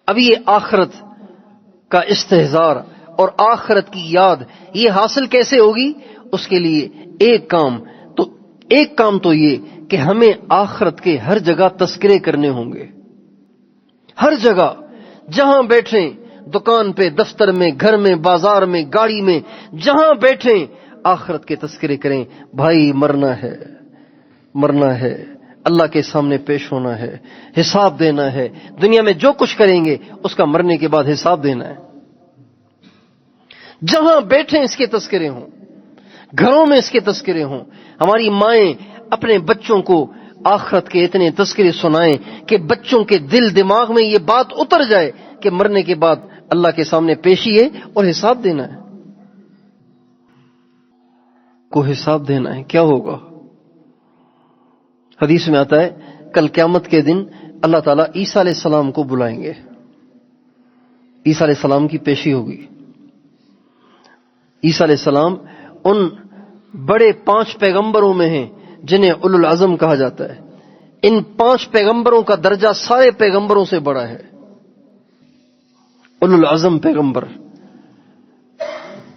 اب یہ آخرت کا استحضار اور آخرت کی یاد یہ حاصل کیسے ہوگی؟ اس کے لیے ایک کام تو یہ کہ ہمیں آخرت کے ہر جگہ تذکرے کرنے ہوں گے. ہر جگہ جہاں بیٹھیں، دکان پہ، دفتر میں، گھر میں، بازار میں، گاڑی میں، جہاں بیٹھیں آخرت کے تذکرے کریں. بھائی مرنا ہے، اللہ کے سامنے پیش ہونا ہے، حساب دینا ہے. دنیا میں جو کچھ کریں گے اس کا مرنے کے بعد حساب دینا ہے. جہاں بیٹھیں اس کے تذکرے ہوں، گھروں میں اس کے تذکرے ہوں. ہماری مائیں اپنے بچوں کو آخرت کے اتنے تذکرے سنائیں کہ بچوں کے دل دماغ میں یہ بات اتر جائے کہ مرنے کے بعد اللہ کے سامنے پیشی ہے اور حساب دینا ہے. کو حساب دینا ہے. کیا ہوگا؟ حدیث میں آتا ہے کل قیامت کے دن اللہ تعالیٰ عیسیٰ علیہ السلام کو بلائیں گے. عیسیٰ علیہ السلام کی پیشی ہوگی. عیسیٰ علیہ السلام ان بڑے 5 پیغمبروں میں ہیں جنہیں اولو العزم کہا جاتا ہے. ان 5 پیغمبروں کا درجہ سارے پیغمبروں سے بڑا ہے. اولو العزم پیغمبر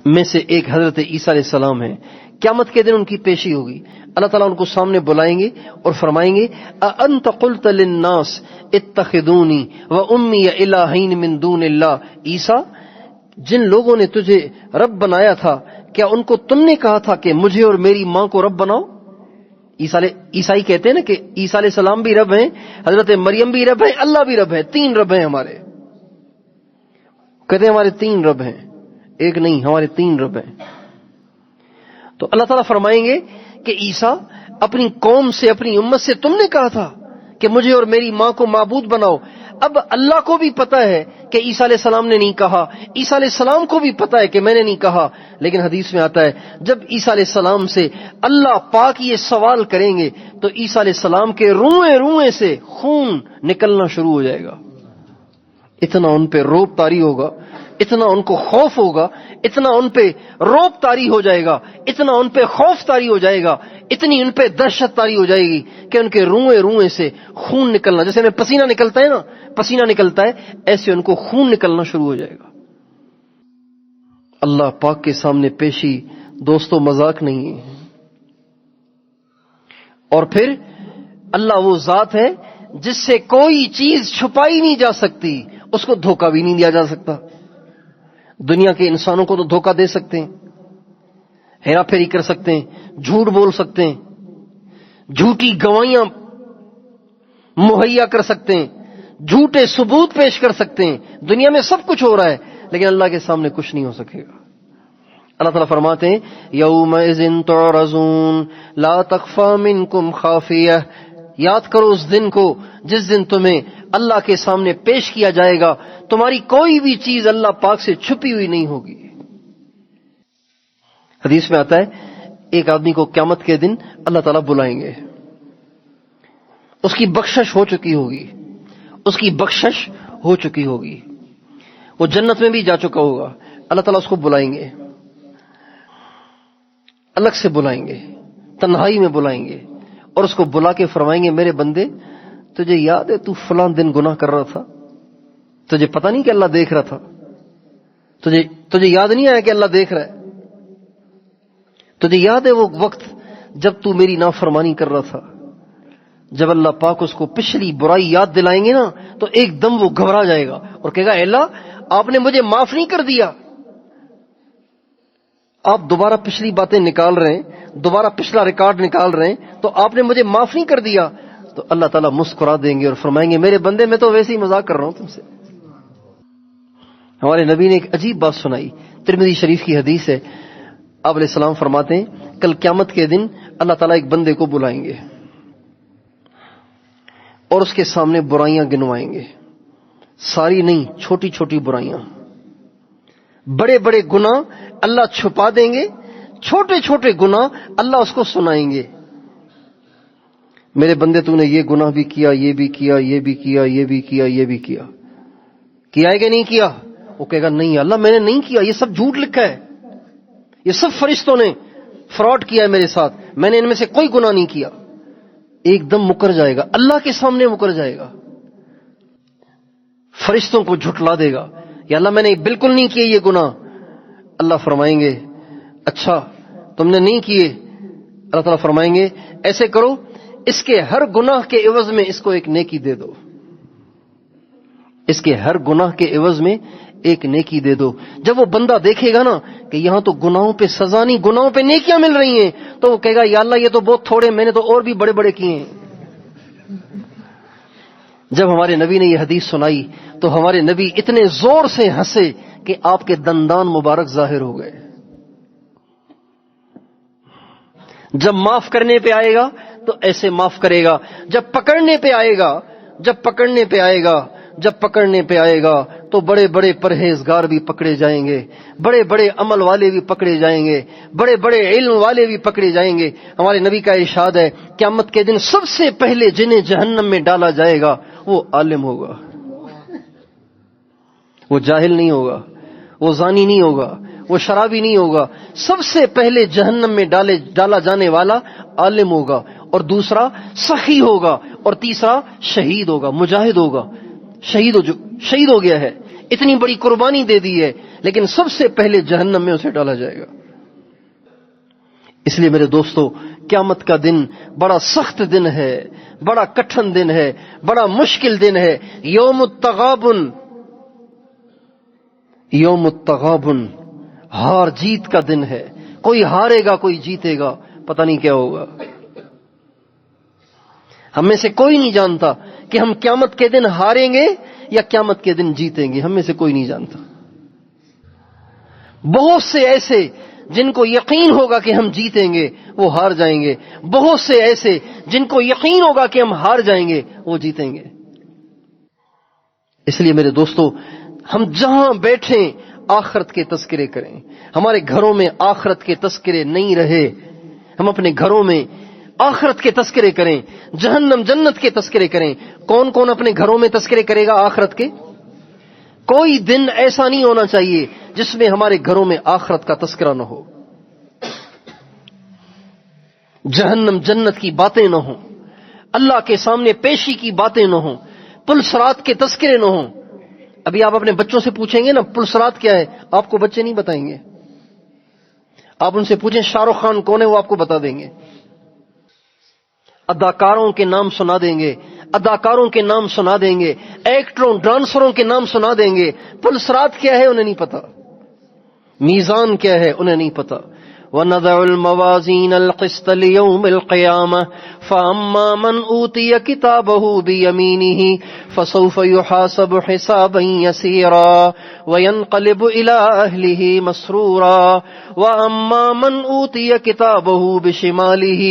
میں سے ایک حضرت عیسیٰ علیہ السلام ہے. قیامت کے دن ان کی پیشی ہوگی. اللہ تعالیٰ ان کو سامنے بلائیں گے اور فرمائیں گے اَأَنْتَ قُلْتَ لِلنَّاسِ اتَّخِذُونِي وَأُمِّيَ إِلَٰهَيْنِ مِن دُونِ اللَّهِ. عیسیٰ، جن لوگوں نے تجھے رب بنایا تھا کیا ان کو تم نے کہا تھا کہ مجھے اور میری ماں کو رب بناؤ؟ عیسائی کہتے ہیں نا کہ عیسیٰ علیہ السلام بھی رب ہیں، حضرت مریم بھی رب ہے، اللہ بھی رب ہے. 3 رب ہیں ہمارے. کہتے ہیں ہمارے 3 رب ہیں، ایک نہیں، ہمارے 3 رب ہیں. تو اللہ تعالیٰ فرمائیں گے کہ عیسیٰ، اپنی قوم سے، اپنی امت سے تم نے کہا تھا کہ مجھے اور میری ماں کو معبود بناؤ. اب اللہ کو بھی پتا ہے کہ عیسیٰ علیہ السلام نے نہیں کہا، عیسیٰ علیہ السلام کو بھی پتا ہے کہ میں نے نہیں کہا. لیکن حدیث میں آتا ہے جب عیسیٰ علیہ السلام سے اللہ پاک یہ سوال کریں گے تو عیسیٰ علیہ السلام کے روئیں سے خون نکلنا شروع ہو جائے گا. اتنا ان پہ روب طاری ہوگا، اتنا ان کو خوف ہوگا، اتنا ان پہ روب طاری ہو جائے گا، اتنا ان پہ خوف طاری ہو جائے گا، اتنی ان پہ دہشت طاری ہو جائے گی کہ ان کے روئیں سے خون نکلنا، جیسے ہمیں پسینہ نکلتا ہے نا، پسینہ نکلتا ہے، ایسے ان کو خون نکلنا شروع ہو جائے گا. اللہ پاک کے سامنے پیشی دوستو مذاق نہیں ہے. اور پھر اللہ وہ ذات ہے جس سے کوئی چیز چھپائی نہیں جا سکتی، اس کو دھوکہ بھی نہیں دیا جا سکتا. دنیا کے انسانوں کو تو دھوکہ دے سکتے ہیں، ہیرا پھیری کر سکتے ہیں، جھوٹ بول سکتے ہیں، جھوٹی گواہیاں مہیا کر سکتے ہیں، جھوٹے ثبوت پیش کر سکتے ہیں. دنیا میں سب کچھ ہو رہا ہے لیکن اللہ کے سامنے کچھ نہیں ہو سکے گا. اللہ تعالیٰ فرماتے ہیں یومئذ تعرضون لا تخفی منکم خافیہ. یاد کرو اس دن کو جس دن تمہیں اللہ کے سامنے پیش کیا جائے گا، تمہاری کوئی بھی چیز اللہ پاک سے چھپی ہوئی نہیں ہوگی. حدیث میں آتا ہے ایک آدمی کو قیامت کے دن اللہ تعالیٰ بلائیں گے. اس کی بخشش ہو چکی ہوگی، اس کی بخشش ہو چکی ہوگی، وہ جنت میں بھی جا چکا ہوگا. اللہ تعالیٰ اس کو بلائیں گے، الگ سے بلائیں گے، تنہائی میں بلائیں گے اور اس کو بلا کے فرمائیں گے میرے بندے تجھے یاد ہے تو فلاں دن گناہ کر رہا تھا، تجھے پتہ نہیں کہ اللہ دیکھ رہا تھا، تجھے یاد نہیں آیا کہ اللہ دیکھ رہا ہے، تجھے یاد ہے وہ وقت جب تو میری نافرمانی کر رہا تھا. جب اللہ پاک اس کو پچھلی برائی یاد دلائیں گے نا تو ایک دم وہ گھبرا جائے گا اور کہے گا اے اللہ آپ نے مجھے معاف نہیں کر دیا. آپ دوبارہ پچھلی باتیں نکال رہے ہیں، دوبارہ پچھلا ریکارڈ نکال رہے ہیں، تو آپ نے مجھے معاف نہیں کر دیا. تو اللہ تعالیٰ مسکرا دیں گے اور فرمائیں گے میرے بندے میں تو ویسے ہی مذاق کر رہا ہوں تم سے. ہمارے نبی نے ایک عجیب بات سنائی، ترمذی شریف کی حدیث ہے. آپ علیہ السلام فرماتے ہیں کل قیامت کے دن اللہ تعالیٰ ایک بندے کو بلائیں گے اور اس کے سامنے برائیاں گنوائیں گے. ساری نہیں، چھوٹی چھوٹی برائیاں. بڑے بڑے گناہ اللہ چھپا دیں گے، چھوٹے چھوٹے گناہ اللہ اس کو سنائیں گے. میرے بندے تو نے یہ گناہ بھی کیا، یہ بھی کیا، یہ بھی کیا، یہ بھی کیا، یہ بھی کیا. کیا ہے کہ نہیں کیا؟ وہ کہے گا نہیں اللہ میں نے نہیں کیا، یہ سب جھوٹ لکھا ہے، یہ سب فرشتوں نے فراڈ کیا ہے میرے ساتھ، میں نے ان میں سے کوئی گناہ نہیں کیا. ایک دم مکر جائے گا، اللہ کے سامنے مکر جائے گا، فرشتوں کو جھٹلا دے گا یا اللہ میں نے بالکل نہیں کیے یہ گناہ. اللہ فرمائیں گے اچھا تم نے نہیں کیے. اللہ تعالیٰ فرمائیں گے ایسے کرو اس کے ہر گناہ کے عوض میں اس کو ایک نیکی دے دو، اس کے ہر گناہ کے عوض میں ایک نیکی دے دو. جب وہ بندہ دیکھے گا نا کہ یہاں تو گناہوں پہ سزا نہیں، گناہوں پہ نیکیاں مل رہی ہیں، تو وہ کہے گا یا اللہ یہ تو بہت تھوڑے، میں نے تو اور بھی بڑے بڑے کیے ہیں. جب ہمارے نبی نے یہ حدیث سنائی تو ہمارے نبی اتنے زور سے ہنسے کہ آپ کے دندان مبارک ظاہر ہو گئے. جب معاف کرنے پہ آئے گا تو ایسے معاف کرے گا. جب پکڑنے پہ آئے گا تو بڑے بڑے پرہیزگار بھی پکڑے جائیں گے, بڑے بڑے عمل والے بھی پکڑے جائیں گے, بڑے بڑے علم والے بھی پکڑے جائیں گے. ہمارے نبی کا ارشاد ہے قیامت کے دن سب سے پہلے جنہیں جہنم میں ڈالا جائے گا وہ عالم ہوگا, وہ جاہل نہیں ہوگا, وہ زانی نہیں ہوگا, وہ شرابی نہیں ہوگا. سب سے پہلے جہنم میں ڈالا جانے والا عالم ہوگا, اور دوسرا سخی ہوگا, اور تیسرا شہید ہوگا, مجاہد ہوگا. شہید ہو گیا ہے, اتنی بڑی قربانی دے دی ہے, لیکن سب سے پہلے جہنم میں اسے ڈالا جائے گا. اس لیے میرے دوستو, قیامت کا دن بڑا سخت دن ہے, بڑا کٹھن دن ہے, بڑا مشکل دن ہے. یوم التغابن ہار جیت کا دن ہے. کوئی ہارے گا, کوئی جیتے گا, پتہ نہیں کیا ہوگا. ہم میں سے کوئی نہیں جانتا کہ ہم قیامت کے دن ہاریں گے یا قیامت کے دن جیتیں گے. ہم میں سے کوئی نہیں جانتا. بہت سے ایسے جن کو یقین ہوگا کہ ہم جیتیں گے وہ ہار جائیں گے, بہت سے ایسے جن کو یقین ہوگا کہ ہم ہار جائیں گے وہ جیتیں گے. اس لیے میرے دوستو, ہم جہاں بیٹھیں آخرت کے تذکرے کریں. ہمارے گھروں میں آخرت کے تذکرے نہیں رہے, ہم اپنے گھروں میں آخرت کے تذکرے کریں, جہنم جنت کے تذکرے کریں. کون کون اپنے گھروں میں تذکرے کرے گا آخرت کے؟ کوئی دن ایسا نہیں ہونا چاہیے جس میں ہمارے گھروں میں آخرت کا تذکرہ نہ ہو, جہنم جنت کی باتیں نہ ہوں, اللہ کے سامنے پیشی کی باتیں نہ ہوں, پل صراط کے تذکرے نہ ہوں. ابھی آپ اپنے بچوں سے پوچھیں گے نا پل صراط کیا ہے, آپ کو بچے نہیں بتائیں گے. آپ ان سے پوچھیں شاہ رخ خان کون ہے, وہ آپ کو بتا دیں گے. اداکاروں کے نام سنا دیں گے, اداکاروں کے نام سنا دیں گے, ایکٹروں ڈانسروں کے نام سنا دیں گے. پل صراط کیا ہے انہیں نہیں پتا, میزان کیا ہے انہیں نہیں پتا. وَنَضَعُ الْمَوَازِينَ الْقِسْطَ لِيَوْمِ الْقِيَامَةِ فَأَمَّا مَنْ أُوتِيَ كِتَابَهُ بِيَمِينِهِ فَسَوْفَ يُحَاسَبُ حِسَابًا يَسِيرًا وَيَنْقَلِبُ إِلَى أَهْلِهِ مَسْرُورًا وَأَمَّا مَنْ أُوتِيَ كِتَابَهُ بِشِمَالِهِ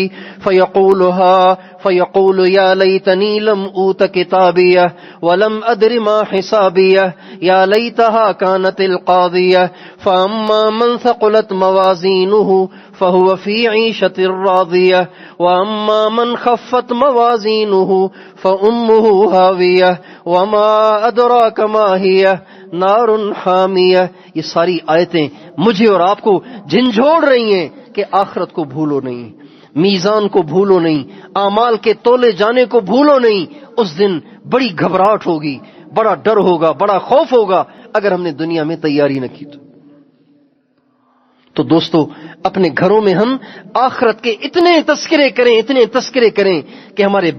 فيقول يا ليتني لم أوت كتابيه ولم أدر ما حسابيه يا ليتها كانت القاضية فأما من ثقلت موازينه فهو في عيشة راضية وأما من خفت موازينه فأمه هاوية وما أدراك ما هي نار حامية. یہ ساری آیتیں مجھے اور آپ کو جھنجھوڑ رہی ہیں کہ آخرت کو بھولو نہیں, میزان کو بھولو نہیں, اعمال کے تولے جانے کو بھولو نہیں. اس دن بڑی گھبراہٹ ہوگی, بڑا ڈر ہوگا, بڑا خوف ہوگا اگر ہم نے دنیا میں تیاری نہ کی تو دوستو اپنے گھروں میں ہم آخرت کے اتنے تذکرے کریں کہ ہمارے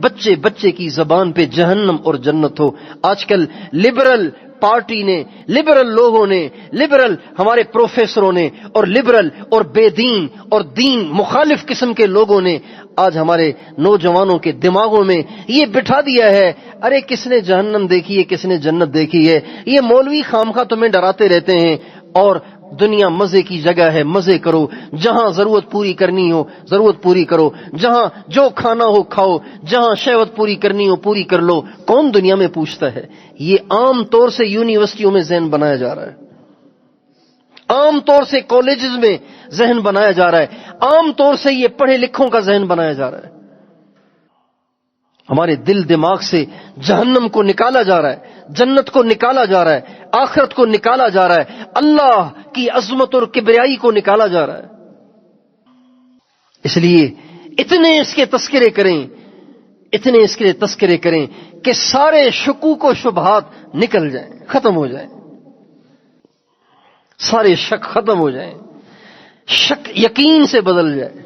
بچے کی زبان پہ جہنم اور جنت ہو. آج کل لبرل پارٹی نے, لبرل لوگوں نے, لبرل ہمارے پروفیسروں نے, اور لبرل اور بے دین اور دین مخالف قسم کے لوگوں نے آج ہمارے نوجوانوں کے دماغوں میں یہ بٹھا دیا ہے, ارے کس نے جہنم دیکھی ہے, کس نے جنت دیکھی ہے, یہ مولوی خامخواہ تمہیں ڈراتے رہتے ہیں, اور دنیا مزے کی جگہ ہے, مزے کرو, جہاں ضرورت پوری کرنی ہو ضرورت پوری کرو, جہاں جو کھانا ہو کھاؤ, جہاں شہوت پوری کرنی ہو پوری کر لو. کون دنیا میں پوچھتا ہے؟ یہ عام طور سے یونیورسٹیوں میں ذہن بنایا جا رہا ہے, عام طور سے کالجز میں ذہن بنایا جا رہا ہے, عام طور سے یہ پڑھے لکھوں کا ذہن بنایا جا رہا ہے. ہمارے دل دماغ سے جہنم کو نکالا جا رہا ہے, جنت کو نکالا جا رہا ہے, آخرت کو نکالا جا رہا ہے, اللہ کی عظمت اور کبریائی کو نکالا جا رہا ہے. اس لیے اتنے اس کے تذکرے کریں کہ سارے شکوک و شبہات نکل جائیں, ختم ہو جائیں, سارے شک ختم ہو جائیں, شک یقین سے بدل جائے.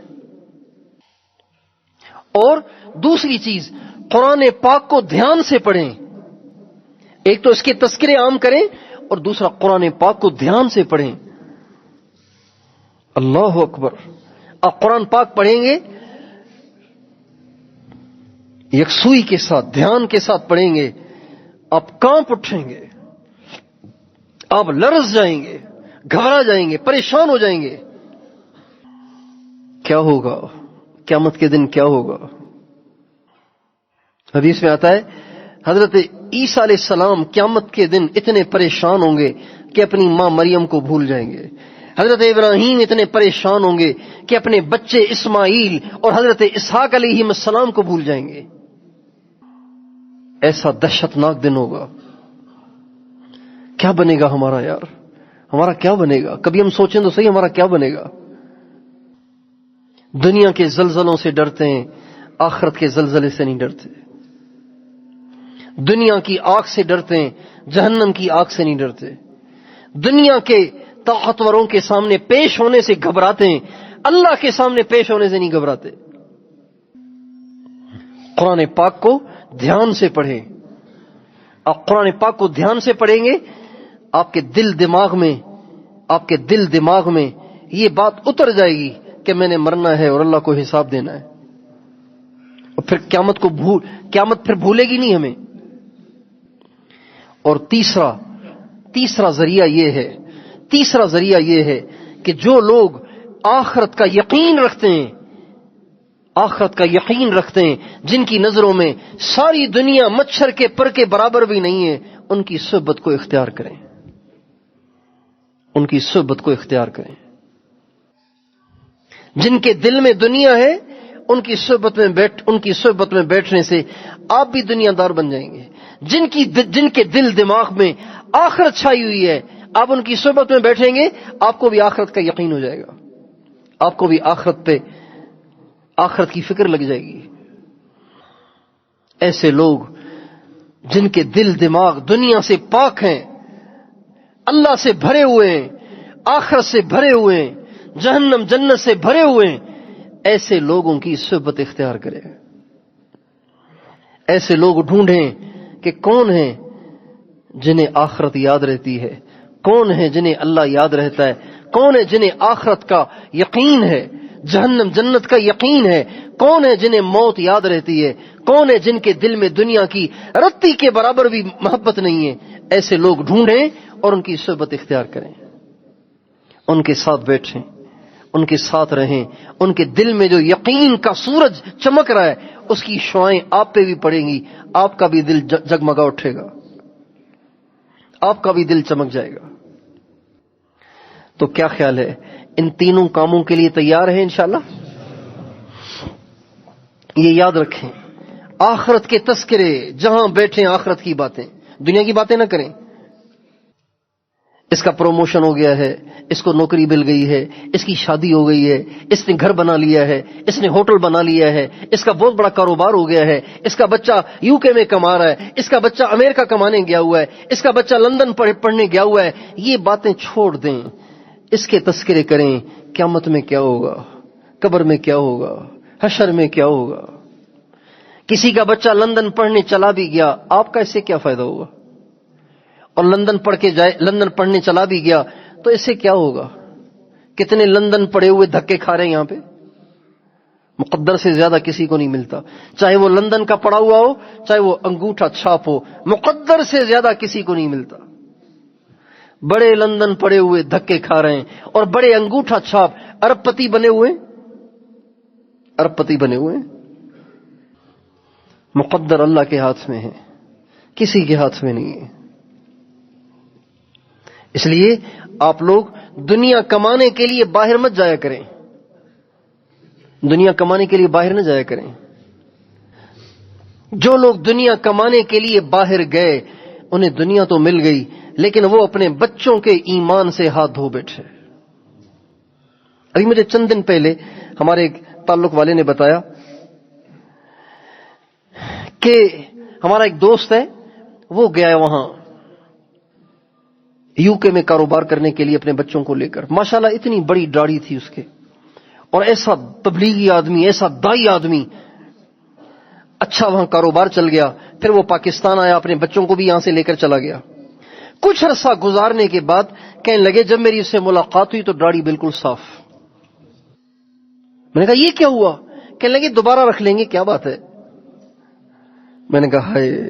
اور دوسری چیز, قرآن پاک کو دھیان سے پڑھیں. ایک تو اس کے تذکرے عام کریں, اور دوسرا قرآن پاک کو دھیان سے پڑھیں. اللہ اکبر. آپ قرآن پاک پڑھیں گے, یکسوئی کے ساتھ, دھیان کے ساتھ پڑھیں گے, آپ کانپ اٹھیں گے, آپ لرز جائیں گے, گھبرا جائیں گے, پریشان ہو جائیں گے. کیا ہوگا قیامت کے دن, کیا ہوگا؟ حدیث میں آتا ہے حضرت عیسیٰ علیہ السلام قیامت کے دن اتنے پریشان ہوں گے کہ اپنی ماں مریم کو بھول جائیں گے. حضرت ابراہیم اتنے پریشان ہوں گے کہ اپنے بچے اسماعیل اور حضرت اسحاق علیہ السلام کو بھول جائیں گے. ایسا دہشتناک دن ہوگا. کیا بنے گا ہمارا یار؟ ہمارا کیا بنے گا؟ کبھی ہم سوچیں تو صحیح ہمارا کیا بنے گا؟ دنیا کے زلزلوں سے ڈرتے ہیں، آخرت کے زلزلے سے نہیں ڈرتے. دنیا کی آگ سے ڈرتے ہیں، جہنم کی آگ سے نہیں ڈرتے. دنیا کے طاقتوروں کے سامنے پیش ہونے سے گھبراتے ہیں، اللہ کے سامنے پیش ہونے سے نہیں گھبراتے. قرآن پاک کو دھیان سے پڑھیں. آپ قرآن پاک کو دھیان سے پڑھیں گے، آپ کے دل دماغ میں یہ بات اتر جائے گی کہ میں نے مرنا ہے اور اللہ کو حساب دینا ہے. اور پھر قیامت پھر بھولے گی نہیں ہمیں. اور تیسرا ذریعہ یہ ہے کہ جو لوگ آخرت کا یقین رکھتے ہیں جن کی نظروں میں ساری دنیا مچھر کے پر کے برابر بھی نہیں ہے، ان کی صحبت کو اختیار کریں. جن کے دل میں دنیا ہے ان کی صحبت میں بیٹھنے سے آپ بھی دنیا دار بن جائیں گے. جن کے دل دماغ میں آخرت چھائی ہوئی ہے، آپ ان کی صحبت میں بیٹھیں گے، آپ کو بھی آخرت کا یقین ہو جائے گا، آپ کو بھی آخرت کی فکر لگ جائے گی. ایسے لوگ جن کے دل دماغ دنیا سے پاک ہیں، اللہ سے بھرے ہوئے ہیں، آخرت سے بھرے ہوئے ہیں، جہنم جنت سے بھرے ہوئے ہیں، ایسے لوگوں کی صحبت اختیار کریں. ایسے لوگ ڈھونڈیں کہ کون ہیں جنہیں آخرت یاد رہتی ہے، کون ہیں جنہیں اللہ یاد رہتا ہے، کون ہے جنہیں آخرت کا یقین ہے، جہنم جنت کا یقین ہے، کون ہے جنہیں موت یاد رہتی ہے، کون ہے جن کے دل میں دنیا کی رتی کے برابر بھی محبت نہیں ہے. ایسے لوگ ڈھونڈیں اور ان کی صحبت اختیار کریں. ان کے ساتھ بیٹھیں، ان کے ساتھ رہیں. ان کے دل میں جو یقین کا سورج چمک رہا ہے اس کی شعائیں آپ پہ بھی پڑیں گی، آپ کا بھی دل جگمگا اٹھے گا، آپ کا بھی دل چمک جائے گا. تو کیا خیال ہے، ان تینوں کاموں کے لیے تیار ہیں انشاءاللہ؟ یہ یاد رکھیں، آخرت کے تذکرے، جہاں بیٹھیں آخرت کی باتیں، دنیا کی باتیں نہ کریں. اس کا پروموشن ہو گیا ہے، اس کو نوکری مل گئی ہے، اس کی شادی ہو گئی ہے، اس نے گھر بنا لیا ہے، اس نے ہوٹل بنا لیا ہے، اس کا بہت بڑا کاروبار ہو گیا ہے، اس کا بچہ UK میں کما رہا ہے، اس کا بچہ امریکہ کمانے گیا ہوا ہے، اس کا بچہ لندن پڑھنے گیا ہوا ہے. یہ باتیں چھوڑ دیں، اس کے تذکرے کریں. قیامت میں کیا ہوگا، قبر میں کیا ہوگا، حشر میں کیا ہوگا. کسی کا بچہ لندن پڑھنے چلا بھی گیا، آپ کا اس سے کیا فائدہ ہوگا؟ اور لندن پڑھنے چلا بھی گیا تو اس سے کیا ہوگا؟ کتنے لندن پڑھے ہوئے دھکے کھا رہے ہیں یہاں پہ. مقدر سے زیادہ کسی کو نہیں ملتا، چاہے وہ لندن کا پڑھا ہوا ہو، چاہے وہ انگوٹھا چھاپ ہو، مقدر سے زیادہ کسی کو نہیں ملتا. بڑے لندن پڑھے ہوئے دھکے کھا رہے ہیں اور بڑے انگوٹھا چھاپ ارب پتی بنے ہوئے. مقدر اللہ کے ہاتھ میں ہے، کسی کے ہاتھ میں نہیں ہے. اس لیے آپ لوگ دنیا کمانے کے لیے باہر مت جایا کریں، دنیا کمانے کے لیے باہر نہ جایا کریں. جو لوگ دنیا کمانے کے لیے باہر گئے انہیں دنیا تو مل گئی لیکن وہ اپنے بچوں کے ایمان سے ہاتھ دھو بیٹھے. ابھی مجھے چند دن پہلے ہمارے ایک تعلق والے نے بتایا کہ ہمارا ایک دوست ہے، وہ گیا وہاں UK میں کاروبار کرنے کے لیے اپنے بچوں کو لے کر. ماشاءاللہ اتنی بڑی داڑھی تھی اس کے، اور ایسا تبلیغی آدمی، ایسا دائی آدمی. اچھا وہاں کاروبار چل گیا، پھر وہ پاکستان آیا، اپنے بچوں کو بھی یہاں سے لے کر چلا گیا. کچھ عرصہ گزارنے کے بعد کہنے لگے جب میری اس سے ملاقات ہوئی تو داڑھی بالکل صاف. میں نے کہا یہ کیا ہوا؟ کہنے لگے دوبارہ رکھ لیں گے، کیا بات ہے؟ میں نے کہا ہائے،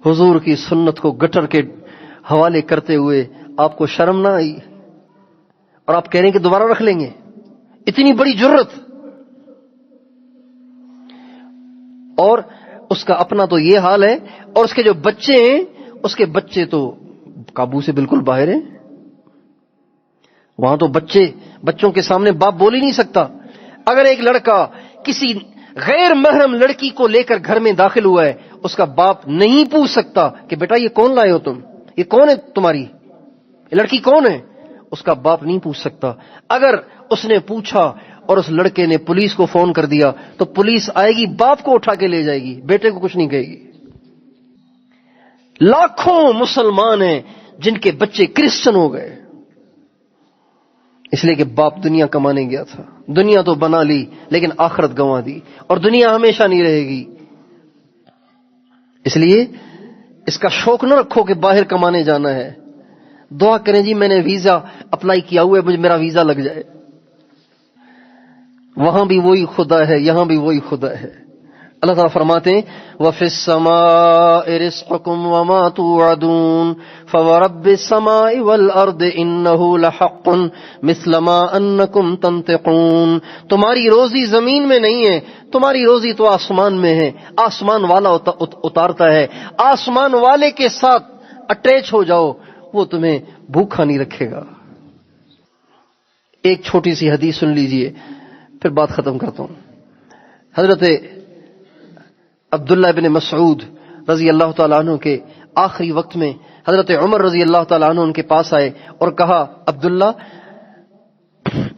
حضور کی سنت کو گٹر کے حوالے کرتے ہوئے آپ کو شرم نہ آئی؟ اور آپ کہہ رہے ہیں کہ دوبارہ رکھ لیں گے، اتنی بڑی جرت. اور اس کا اپنا تو یہ حال ہے، اور اس کے جو بچے ہیں اس کے بچے تو قابو سے بالکل باہر ہیں. وہاں تو بچوں کے سامنے باپ بول ہی نہیں سکتا. اگر ایک لڑکا کسی غیر محرم لڑکی کو لے کر گھر میں داخل ہوا ہے، اس کا باپ نہیں پوچھ سکتا کہ بیٹا یہ کون لائے ہو تم، یہ کون ہے تمہاری، یہ لڑکی کون ہے. اس کا باپ نہیں پوچھ سکتا. اگر اس نے پوچھا اور اس لڑکے نے پولیس کو فون کر دیا تو پولیس آئے گی، باپ کو اٹھا کے لے جائے گی، بیٹے کو کچھ نہیں کہے گی. لاکھوں مسلمان ہیں جن کے بچے کرسچن ہو گئے، اس لیے کہ باپ دنیا کمانے گیا تھا. دنیا تو بنا لی لیکن آخرت گنوا دی، اور دنیا ہمیشہ نہیں رہے گی. اس لیے اس کا شوق نہ رکھو کہ باہر کمانے جانا ہے. دعا کریں جی میں نے ویزا اپلائی کیا ہوا ہے، مجھے میرا ویزا لگ جائے. وہاں بھی وہی خدا ہے، یہاں بھی وہی خدا ہے. اللہ تعالیٰ فرماتے ہیں وَفِي السَّمَاءِ رِزْقُكُمْ وَمَا تُوعَدُونَ فَوَرَبِّ السَّمَاءِ وَالْأَرْضِ إِنَّهُ لَحَقٌّ مِثْلَ مَا أَنَّكُمْ تَنطِقُونَ. تمہاری روزی زمین میں نہیں ہے، تمہاری روزی تو آسمان میں ہے. آسمان والا اتارتا ہے، آسمان والے کے ساتھ اٹیچ ہو جاؤ، وہ تمہیں بھوکا نہیں رکھے گا. ایک چھوٹی سی حدیث سن لیجئے پھر بات ختم کرتا ہوں. حضرت عبداللہ بن مسعود رضی اللہ تعالیٰ عنہ کے آخری وقت میں حضرت عمر رضی اللہ تعالیٰ عنہ ان کے پاس آئے اور کہا عبداللہ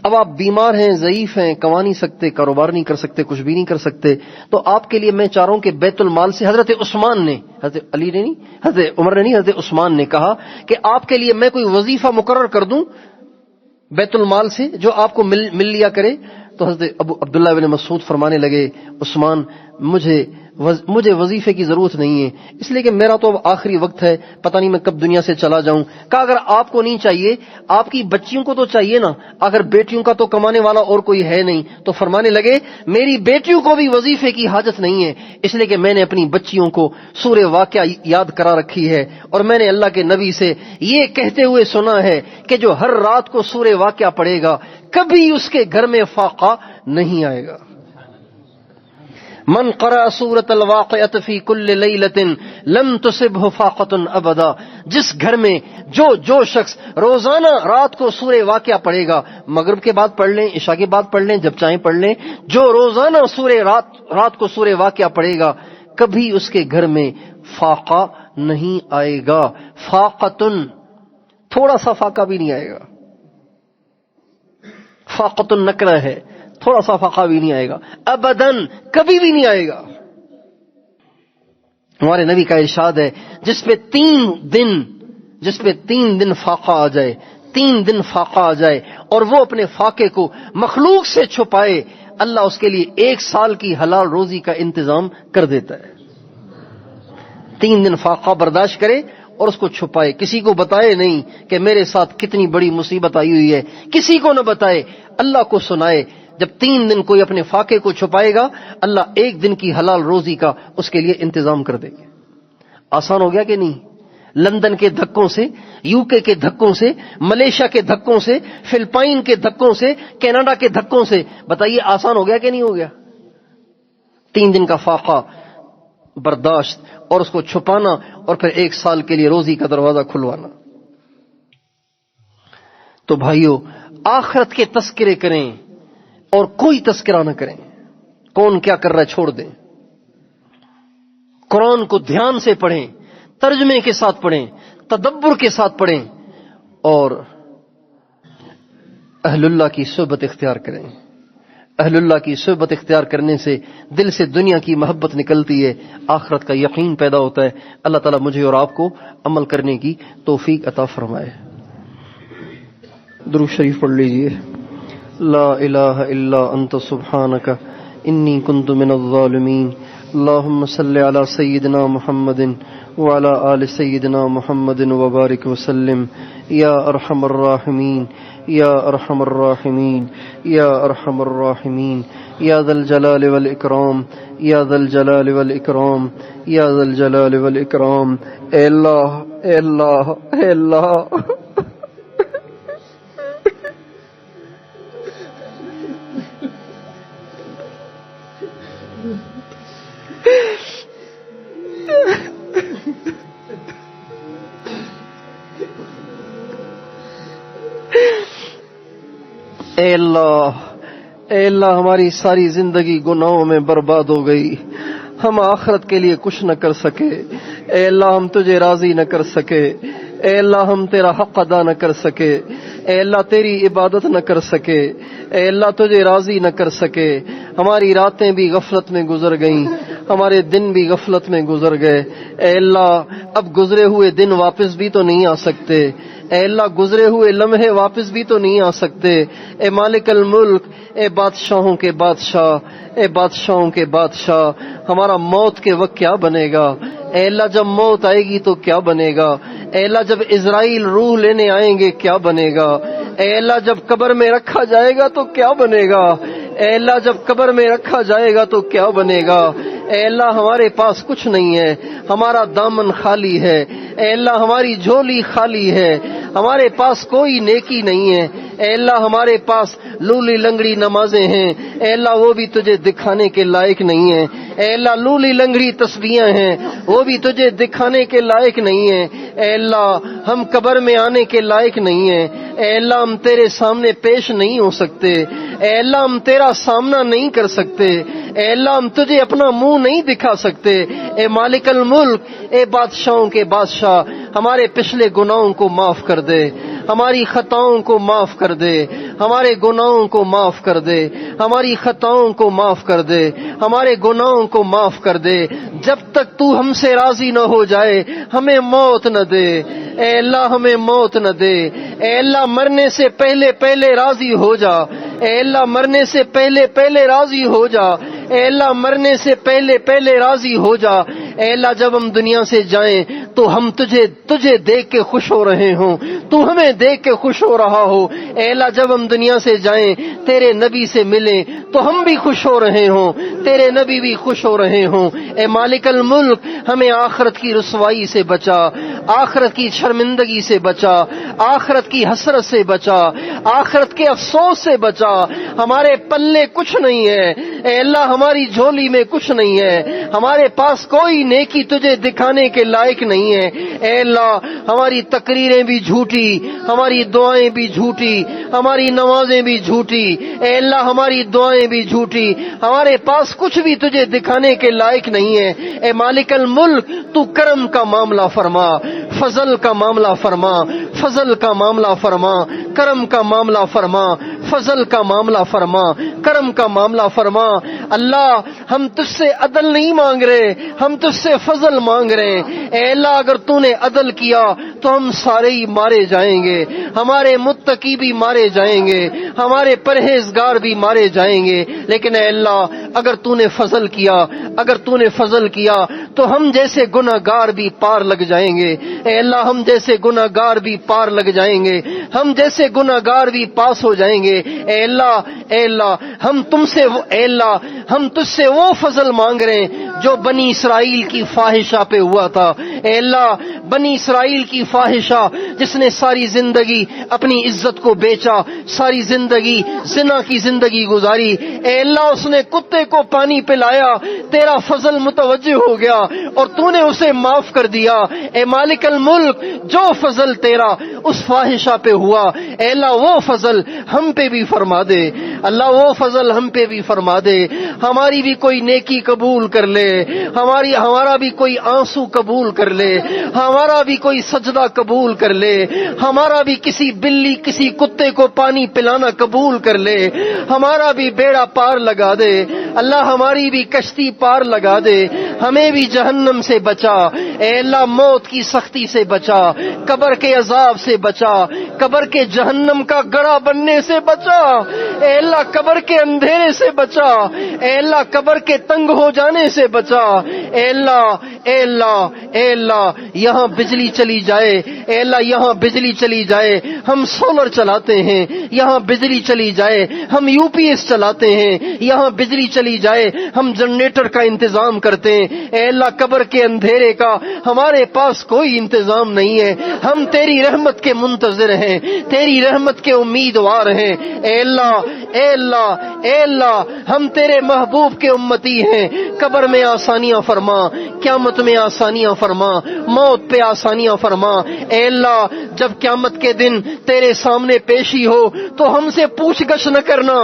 اب آپ بیمار ہیں، ضعیف ہیں، کما نہیں سکتے، کاروبار نہیں کر سکتے، کچھ بھی نہیں کر سکتے، تو آپ کے لیے میں چاہ رہا ہوں کہ بیت المال سے حضرت عثمان نے، حضرت علی نے نہیں، حضرت عمر نے نہیں، حضرت عثمان نے کہا کہ آپ کے لیے میں کوئی وظیفہ مقرر کر دوں بیت المال سے جو آپ کو مل لیا کرے. تو حضرت عبداللہ بن مسعود فرمانے لگے عثمان مجھے وظیفے کی ضرورت نہیں ہے، اس لیے کہ میرا تو اب آخری وقت ہے، پتہ نہیں میں کب دنیا سے چلا جاؤں. کہا اگر آپ کو نہیں چاہیے آپ کی بچیوں کو تو چاہیے نا، اگر بیٹیوں کا تو کمانے والا اور کوئی ہے نہیں. تو فرمانے لگے میری بیٹیوں کو بھی وظیفے کی حاجت نہیں ہے، اس لیے کہ میں نے اپنی بچیوں کو سورہ واقعہ یاد کرا رکھی ہے، اور میں نے اللہ کے نبی سے یہ کہتے ہوئے سنا ہے کہ جو ہر رات کو سورہ واقعہ پڑھے گا کبھی اس کے گھر میں فاقہ نہیں آئے گا. من قرأ سورۃ الواقعۃ فی کل لیلۃ لم تصبہ فاقۃ ابدا. جس گھر میں جو شخص روزانہ رات کو سورہ واقعہ پڑھے گا، مغرب کے بعد پڑھ لیں، عشاء کے بعد پڑھ لیں، جب چاہیں پڑھ لیں، جو روزانہ رات کو سورہ واقعہ پڑھے گا کبھی اس کے گھر میں فاقہ نہیں آئے گا. فاقۃن تھوڑا سا فاقہ بھی نہیں آئے گا. فاقۃ النکرہ ہے، تھوڑا سا فاقہ بھی نہیں آئے گا. ابداً کبھی بھی نہیں آئے گا. ہمارے نبی کا ارشاد ہے جس پہ 3 دن فاقہ آ جائے، 3 دن فاقہ آ جائے اور وہ اپنے فاقے کو مخلوق سے چھپائے، اللہ اس کے لیے 1 سال کی حلال روزی کا انتظام کر دیتا ہے. 3 دن فاقہ برداشت کرے اور اس کو چھپائے، کسی کو بتائے نہیں کہ میرے ساتھ کتنی بڑی مصیبت آئی ہوئی ہے، کسی کو نہ بتائے، اللہ کو سنائے. جب 3 دن کوئی اپنے فاقے کو چھپائے گا اللہ 1 دن کی حلال روزی کا اس کے لیے انتظام کر دے گا. آسان ہو گیا کہ نہیں؟ لندن کے دھکوں سے، یو کے کے دھکوں سے، ملیشیا کے دھکوں سے، فلپائن کے دھکوں سے، کینیڈا کے دھکوں سے، بتائیے آسان ہو گیا کہ نہیں ہو گیا؟ 3 دن کا فاقہ برداشت اور اس کو چھپانا اور پھر 1 سال کے لیے روزی کا دروازہ کھلوانا. تو بھائیو آخرت کے تذکرے کریں اور کوئی تذکرہ نہ کریں. کون کیا کر رہا ہے چھوڑ دیں. قرآن کو دھیان سے پڑھیں، ترجمے کے ساتھ پڑھیں، تدبر کے ساتھ پڑھیں اور اہل اللہ کی صحبت اختیار کریں. اہل اللہ کی صحبت اختیار کرنے سے دل سے دنیا کی محبت نکلتی ہے، آخرت کا یقین پیدا ہوتا ہے. اللہ تعالیٰ مجھے اور آپ کو عمل کرنے کی توفیق عطا فرمائے. درود شریف پڑھ لیجئے. لا الہ الا انت سبحانک انی کنت من الظالمین. اللہم صل علی سیدنا محمد وعلی آل سیدنا محمد وبارک وسلم. یا ارحم الراحمین، یا ارحم الراحمین، یا ارحم الراحمین، یا ذا الجلال والاکرام، یا ذا الجلال والاکرام، یا ذا الجلال والاکرام. اے اللہ، اے اللہ، اے اللہ، اے اللہ ہماری ساری زندگی گناہوں میں برباد ہو گئی، ہم آخرت کے لیے کچھ نہ کر سکے۔ اے اللہ ہم تجھے راضی نہ کر سکے، اے اللہ ہم تیرا حق ادا نہ کر سکے، اے اللہ تیری عبادت نہ کر سکے، اے اللہ تجھے راضی نہ کر سکے۔ ہماری راتیں بھی غفلت میں گزر گئیں، ہمارے دن بھی غفلت میں گزر گئے۔ اے اللہ اب گزرے ہوئے دن واپس بھی تو نہیں آ سکتے، اے اللہ گزرے ہوئے لمحے واپس بھی تو نہیں آ سکتے۔ اے مالک الملک، اے بادشاہوں کے بادشاہ، اے بادشاہوں کے بادشاہ، ہمارا موت کے وقت کیا بنے گا؟ اے اللہ جب موت آئے گی تو کیا بنے گا؟ اے اللہ جب اسرائیل روح لینے آئیں گے کیا بنے گا؟ اے اللہ جب قبر میں رکھا جائے گا تو کیا بنے گا؟ اے اللہ جب قبر میں رکھا جائے گا تو کیا بنے گا؟ اے اللہ ہمارے پاس کچھ نہیں ہے، ہمارا دامن خالی ہے، اے اللہ ہماری جھولی خالی ہے، ہمارے پاس کوئی نیکی نہیں ہے۔ اے اللہ ہمارے پاس لولی لنگڑی نمازیں ہیں، اے اللہ وہ بھی تجھے دکھانے کے لائق نہیں ہیں۔ اے اللہ لولی لنگڑی تسبیحاں ہیں، وہ بھی تجھے دکھانے کے لائق نہیں ہیں۔ اے اللہ ہم قبر میں آنے کے لائق نہیں ہیں، اے اللہ ہم تیرے سامنے پیش نہیں ہو سکتے، اے اللہ ہم تیرا سامنا نہیں کر سکتے، اے اللہ ہم تجھے اپنا منہ نہیں دکھا سکتے۔ اے مالک الملک، اے بادشاہوں کے بادشاہ، ہمارے پچھلے گناہوں کو معاف کر دے، ہماری خطاؤں کو معاف کر دے، ہمارے گناہوں کو معاف کر دے، ہماری خطاؤں کو معاف کر دے، ہمارے گناہوں کو معاف کر دے۔ جب تک تو ہم سے راضی نہ ہو جائے ہمیں موت نہ دے، اے اللہ ہمیں موت نہ دے۔ اے اللہ مرنے سے پہلے پہلے راضی ہو جا، اے اللہ مرنے سے پہلے پہلے راضی ہو جا، اے اللہ مرنے سے پہلے پہلے راضی ہو جا۔ اے اللہ جب ہم دنیا سے جائیں تو ہم تجھے دیکھ کے خوش ہو رہے ہوں، تو ہمیں دیکھ کے خوش ہو رہا ہو۔ اے اللہ جب ہم دنیا سے جائیں تیرے نبی سے ملیں تو ہم بھی خوش ہو رہے ہوں، تیرے نبی بھی خوش ہو رہے ہوں۔ اے مالک الملک، ہمیں آخرت کی رسوائی سے بچا، آخرت کی شرمندگی سے بچا، آخرت کی حسرت سے بچا، آخرت کے افسوس سے بچا۔ ہمارے پلے کچھ نہیں ہے، اے اللہ ہماری جھولی میں کچھ نہیں ہے، ہمارے پاس کوئی نیکی تجھے دکھانے کے لائق نہیں ہے۔ اے اللہ ہماری تقریریں بھی جھوٹی، ہماری دعائیں بھی جھوٹی، ہماری نمازیں بھی جھوٹی، اے اللہ ہماری دعائیں بھی جھوٹی، ہمارے پاس کچھ بھی تجھے دکھانے کے لائق نہیں ہے۔ اے مالک الملک، تو کرم کا معاملہ فرما، فضل کا معاملہ فرما، فضل کا معاملہ فرما، کرم کا معاملہ فرما، فضل کا معاملہ فرما، کرم کا معاملہ فرما۔ اللہ ہم تجھ سے عدل نہیں مانگ رہے، ہم تجھ سے فضل مانگ رہے ہیں۔ اے اللہ اگر تو نے عدل کیا تو ہم سارے ہی مارے جائیں گے، ہمارے متقی بھی مارے جائیں گے، ہمارے پرہیزگار بھی مارے جائیں گے، لیکن اے اللہ اگر تو نے فضل کیا، اگر تو نے فضل کیا تو ہم جیسے گناہگار بھی پار لگ جائیں گے۔ اے اللہ ہم جیسے گناہگار بھی پار لگ جائیں گے، ہم جیسے گناہگار بھی پاس ہو جائیں گے۔ اے اللہ ہم تجھ سے وہ فضل مانگ رہے ہیں جو بنی اسرائیل کی فاحشہ پہ ہوا تھا۔ اے اللہ بنی اسرائیل کی فاحشہ جس نے ساری زندگی اپنی عزت کو بیچا، ساری زندگی زنا کی زندگی گزاری، اے اللہ اس نے کتے کو پانی پلایا، تیرا فضل متوجہ ہو گیا اور تو نے اسے معاف کر دیا۔ اے مالک الملک، جو فضل تیرا اس فاحشہ پہ ہوا، اے اللہ وہ فضل ہم پہ بھی فرما دے، اللہ وہ فضل ہم پہ بھی فرما دے۔ ہماری بھی کوئی نیکی قبول کر لے، ہمارا بھی کوئی آنسو قبول کر لے، ہمارا بھی کوئی سجدہ قبول کر لے، ہمارا بھی کسی بلی کسی کتے کو پانی پلانا قبول کر لے، ہمارا بھی بیڑا پار لگا دے، اللہ ہماری بھی کشتی پار لگا دے، ہمیں بھی جہنم سے بچا، اے اللہ موت کی سختی سے بچا، قبر کے عذاب سے بچا، قبر کے جہنم کا گڑھا بننے سے بچا، اے اللہ قبر کے اندھیرے سے بچا، اے اللہ قبر کے تنگ ہو جانے سے بچا، اے اللہ یہاں بجلی چلی جائے، اے اللہ یہاں بجلی چلی جائے ہم سولر چلاتے ہیں، یہاں بجلی چلی جائے ہم یو پی ایس چلاتے ہیں، یہاں بجلی چلی جائے ہم جنریٹر کا انتظام کرتے ہیں۔ اے اللہ قبر کے اندھیرے کا ہمارے پاس کوئی انتظام نہیں ہے، ہم تیری رحمت کے منتظر ہیں، تیری رحمت کے امیدوار ہیں۔ اے اللہ ہم تیرے محبوب کے امتی ہیں، قبر میں آسانیاں فرما، قیامت میں آسانیاں فرما، موت پہ آسانیاں فرما۔ اے اللہ جب قیامت کے دن تیرے سامنے پیشی ہو تو ہم سے پوچھ گچھ نہ کرنا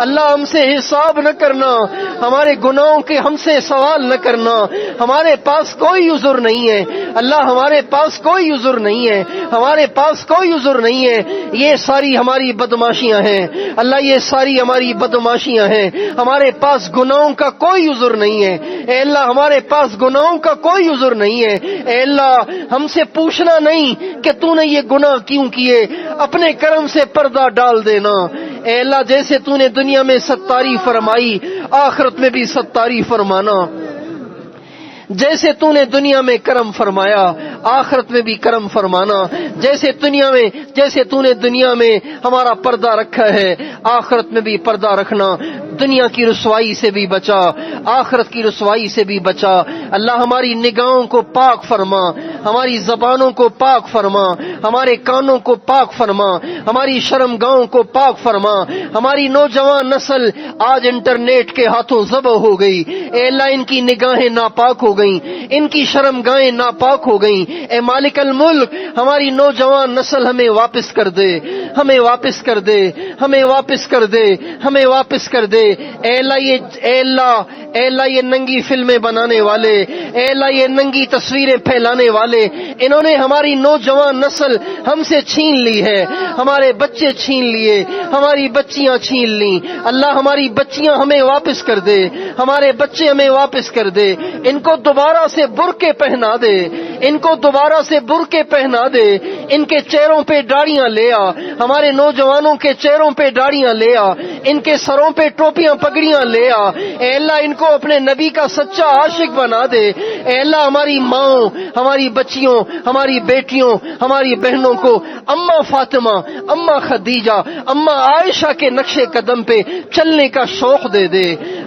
اللہ، ہم سے حساب نہ کرنا، ہمارے گناہوں کے ہم سے سوال نہ کرنا، ہمارے پاس کوئی عذر نہیں ہے اللہ، ہمارے پاس کوئی عذر نہیں ہے، ہمارے پاس کوئی عذر نہیں ہے، یہ ساری ہماری بدماشیاں ہیں اللہ، یہ ساری ہماری بدماشیاں ہیں، ہمارے پاس گناہوں کا کوئی عذر نہیں ہے اے اللہ، ہمارے پاس گناہوں کا کوئی عذر نہیں ہے اے اللہ، ہم سے پوچھنا نہیں کہ تو نے یہ گناہ کیوں کیے، اپنے کرم سے پردہ ڈال دینا اے اللہ، جیسے تو نے دنیا میں ستاری فرمائی آخرت میں بھی ستاری فرمانا، جیسے تو نے دنیا میں کرم فرمایا آخرت میں بھی کرم فرمانا، جیسے تو نے دنیا میں ہمارا پردہ رکھا ہے آخرت میں بھی پردہ رکھنا، دنیا کی رسوائی سے بھی بچا، آخرت کی رسوائی سے بھی بچا اللہ، ہماری نگاہوں کو پاک فرما، ہماری زبانوں کو پاک فرما، ہمارے کانوں کو پاک فرما، ہماری شرمگاہوں کو پاک فرما، ہماری نوجوان نسل آج انٹرنیٹ کے ہاتھوں ذبح ہو گئی اے اللہ، ان کی نگاہیں ناپاک ہو گئیں، ان کی شرمگاہیں ناپاک ہو گئیں اے مالک الملک، ہماری نوجوان نسل ہمیں واپس کر دے، ہمیں واپس کر دے، ہمیں واپس کر دے، ہمیں واپس کر دے اے اللہ، یہ ننگی فلمیں بنانے والے اے اللہ، یہ ننگی تصویریں پھیلانے والے، انہوں نے ہماری نوجوان نسل ہم سے چھین لی ہے، ہمارے بچے چھین لیے، ہماری بچیاں چھین لی اللہ، ہماری بچیاں ہمیں واپس کر دے، ہمارے بچے ہمیں واپس کر دے، ان کو دوبارہ سے برقعے پہنا دے، ان کو دوبارہ سے برقعے پہنا دے، ان کے چہروں پہ داڑیاں لے آ، ہمارے نوجوانوں کے چہروں پہ داڑیاں لے آ، ان کے سروں پہ ٹوپیاں پگڑیاں لے آ اے اللہ، ان کو اپنے نبی کا سچا عاشق بنا دے اے اللہ، ہماری ماں، ہماری بچیوں، ہماری بیٹیوں، ہماری بہنوں کو اماں فاطمہ، اماں خدیجہ، اماں عائشہ کے نقش قدم پہ چلنے کا شوق دے دے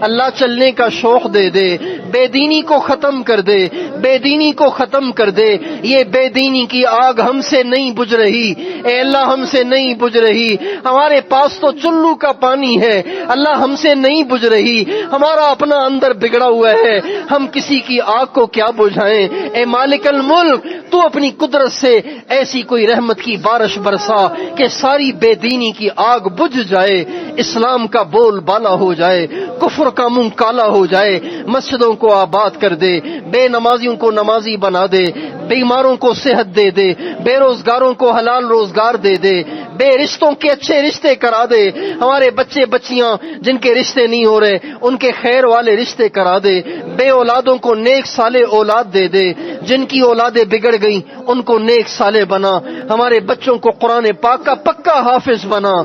اللہ، چلنے کا شوق دے دے، بے دینی کو ختم کر دے، بے دینی کو ختم کر دے، یہ بے دینی کی آگ ہم سے نہیں بجھ رہی اے اللہ، ہم سے نہیں بجھ رہی، ہمارے پاس تو چلو کا پانی ہے اللہ، ہم سے نہیں بجھ رہی، ہمارا اپنا اندر بگڑا ہوا ہے، ہم کسی کی آگ کو کیا بجھائیں اے مالک الملک، تو اپنی قدرت سے ایسی کوئی رحمت کی بارش برسا کہ ساری بے دینی کی آگ بجھ جائے، اسلام کا بول بالا ہو جائے، کفر کا منہ کالا ہو جائے، مسجدوں کو آباد کر دے، بے نمازیوں کو نمازی بنا دے، بیماروں کو صحت دے دے، بے روزگاروں کو حلال روزگار دے دے، بے رشتوں کے اچھے رشتے کرا دے، ہمارے بچے بچیاں جن کے رشتے نہیں ہو رہے ان کے خیر والے رشتے کرا دے، بے اولادوں کو نیک صالح اولاد دے دے، جن کی اولادیں بگڑ گئیں ان کو نیک صالح بنا، ہمارے بچوں کو قرآن پاک کا پکا حافظ بنا،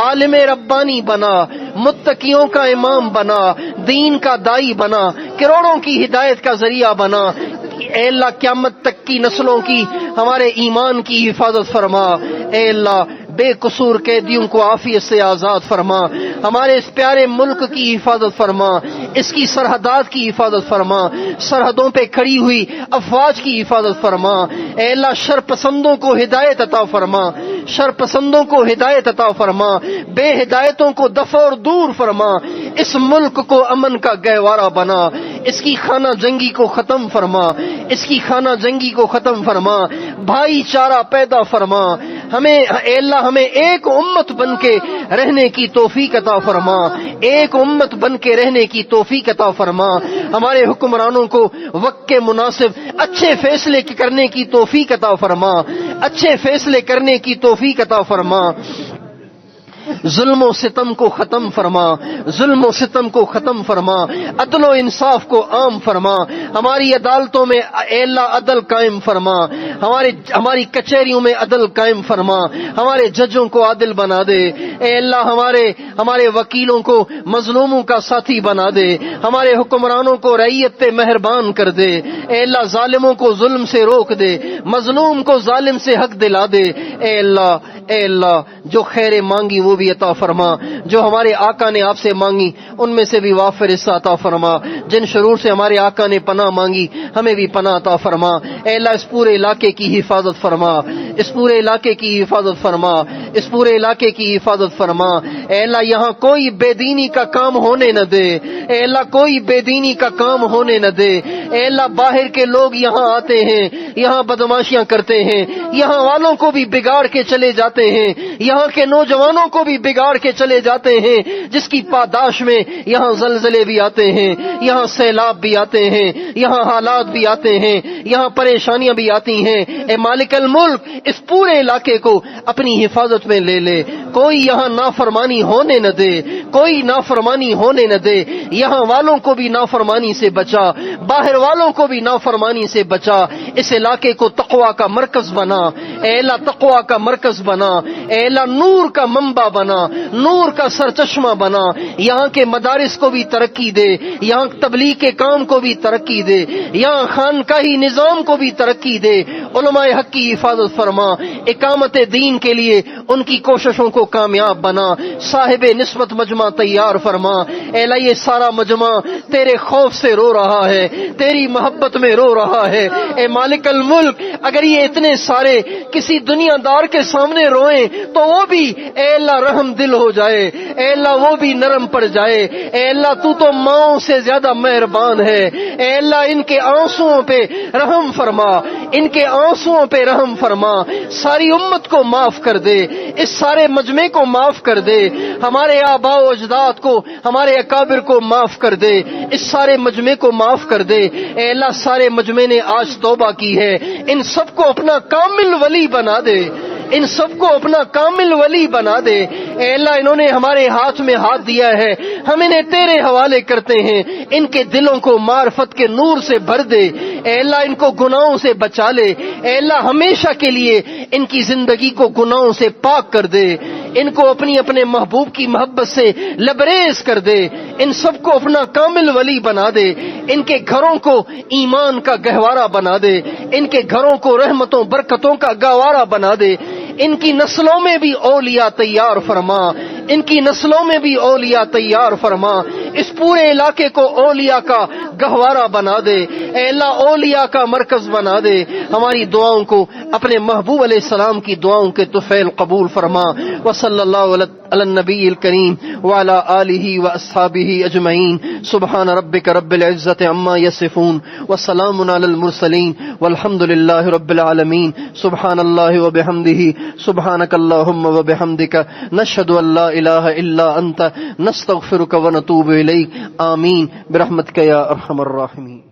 عالم ربانی بنا، متقیوں کا امام بنا، دین کا دائی بنا، کروڑوں کی ہدایت کا ذریعہ بنا اے اللہ، قیامت تک کی نسلوں کی ہمارے ایمان کی حفاظت فرما اے اللہ، بے قصور قیدیوں کو عافیت سے آزاد فرما، ہمارے اس پیارے ملک کی حفاظت فرما، اس کی سرحدات کی حفاظت فرما، سرحدوں پہ کھڑی ہوئی افواج کی حفاظت فرما اے اللہ، شر پسندوں کو ہدایت عطا فرما، شر پسندوں کو ہدایت عطا فرما، بے ہدایتوں کو دفع اور دور فرما، اس ملک کو امن کا گہوارہ بنا، اس کی خانہ جنگی کو ختم فرما، اس کی خانہ جنگی کو ختم فرما، بھائی چارہ پیدا فرما، ہمیں اے اللہ ہمیں ایک امت بن کے رہنے کی توفیق عطا فرما، ایک امت بن کے رہنے کی توفیق عطا فرما، ہمارے حکمرانوں کو وقت کے مناسب اچھے فیصلے کرنے کی توفیق عطا فرما، اچھے فیصلے کرنے کی توفیق عطا فرما، ظلم و ستم کو ختم فرما، ظلم و ستم کو ختم فرما، عدل و انصاف کو عام فرما، ہماری عدالتوں میں اے اللہ عدل قائم فرما، ہماری کچہریوں میں عدل قائم فرما، ہمارے ججوں کو عادل بنا دے اے اللہ، ہمارے وکیلوں کو مظلوموں کا ساتھی بنا دے، ہمارے حکمرانوں کو رعیت پہ مہربان کر دے اے اللہ، ظالموں کو ظلم سے روک دے، مظلوم کو ظالم سے حق دلا دے اے اللہ، جو خیر مانگی وہ بھی عطا فرما، جو ہمارے آقا نے آپ سے مانگی ان میں سے بھی وافر حصہ عطا فرما، جن شرور سے ہمارے آقا نے پناہ مانگی ہمیں بھی پناہ عطا فرما اے اللہ، اس پورے علاقے کی حفاظت فرما اس پورے علاقے کی حفاظت فرما، اس پورے علاقے کی حفاظت فرما۔ اے اللہ یہاں کوئی بے دینی کا کام ہونے نہ دے، اے اللہ کوئی بے دینی کا کام ہونے نہ دے۔ اے اللہ باہر کے لوگ یہاں آتے ہیں، یہاں بدماشیاں کرتے ہیں، یہاں والوں کو بھی بگاڑ کے چلے جاتے ہیں، یہاں کے نوجوانوں کو بھی بگاڑ کے چلے جاتے ہیں، جس کی پاداش میں یہاں زلزلے بھی آتے ہیں، یہاں سیلاب بھی آتے ہیں، یہاں حالات بھی آتے ہیں، یہاں پریشانیاں بھی آتی ہیں۔ اے مالک الملک اس پورے علاقے کو اپنی حفاظت میں لے لے، کوئی یہاں نافرمانی ہونے نہ دے، کوئی نافرمانی ہونے نہ دے، یہاں والوں کو بھی نافرمانی سے بچا، باہر والوں کو بھی نافرمانی سے بچا۔ اس علاقے کو تقوی کا مرکز بنا، اے اللہ تقوی کا مرکز بنا، اے اللہ نور کا منبع بنا، نور کا سرچشمہ بنا۔ یہاں کے مدارس کو بھی ترقی دے، یہاں تبلیغ کے کام کو بھی ترقی دے، یہاں خانقاہی نظام کو بھی ترقی دے۔ علماء حق کی حفاظت فرما، اقامت دین کے لیے ان کی کوششوں کو کامیاب بنا۔ صاحب نسبت مجمع تیار فرما، اے اللہ یہ سارا مجمع تیرے خوف سے رو رہا ہے، تیری محبت میں رو رہا ہے۔ اے مالک الملک اگر یہ اتنے سارے کسی دنیا دار کے سامنے روئیں تو وہ بھی اے اللہ رحم دل ہو جائے، اے اللہ وہ بھی نرم پڑ جائے۔ اے اللہ تو تو ماؤں سے زیادہ مہربان ہے، اے اللہ ان کے آنسوؤں پہ رحم فرما، ان کے آنسوؤں پہ رحم فرما، ساری امت کو معاف کر دے، اس سارے مجمع کو معاف کر دے، ہمارے آباء و اجداد کو، ہمارے اکابر کو معاف کر دے، اس سارے مجمع کو معاف کر دے۔ اے اللہ سارے مجمع نے آج توبہ کی ہے، ان سب کو اپنا کامل ولی بنا دے، ان سب کو اپنا کامل ولی بنا دے۔ اے اللہ انہوں نے ہمارے ہاتھ میں ہاتھ دیا ہے، ہم انہیں تیرے حوالے کرتے ہیں، ان کے دلوں کو معرفت کے نور سے بھر دے، اے اللہ ان کو گناہوں سے بچا لے، اے اللہ ہمیشہ کے لیے ان کی زندگی کو گناہوں سے پاک کر دے، ان کو اپنے محبوب کی محبت سے لبریز کر دے، ان سب کو اپنا کامل ولی بنا دے، ان کے گھروں کو ایمان کا گہوارہ بنا دے، ان کے گھروں کو رحمتوں برکتوں کا گہوارہ بنا دے، ان کی نسلوں میں بھی اولیاء تیار فرما، ان کی نسلوں میں بھی اولیاء تیار فرما، اس پورے علاقے کو اولیاء کا گہوارہ بنا دے، اے اللہ اولیاء کا مرکز بنا دے۔ ہماری دعاؤں کو اپنے محبوب علیہ السلام کی دعاؤں کے طفیل قبول فرما۔ وصلی اللہ علی النبی الکریم وعلی آلہ واصحابہ اجمعین۔ سبحان ربک رب العزۃ عما یصفون وسلام علی المرسلین والحمد للہ رب العالمین۔ سبحان اللہ وبحمدہ، سبحانک اللہم وبحمدک، نشہد ان لا الہ الا انت، نستغفرک ونتوب الیک۔ آمین برحمتک یا ارحم الراحمین۔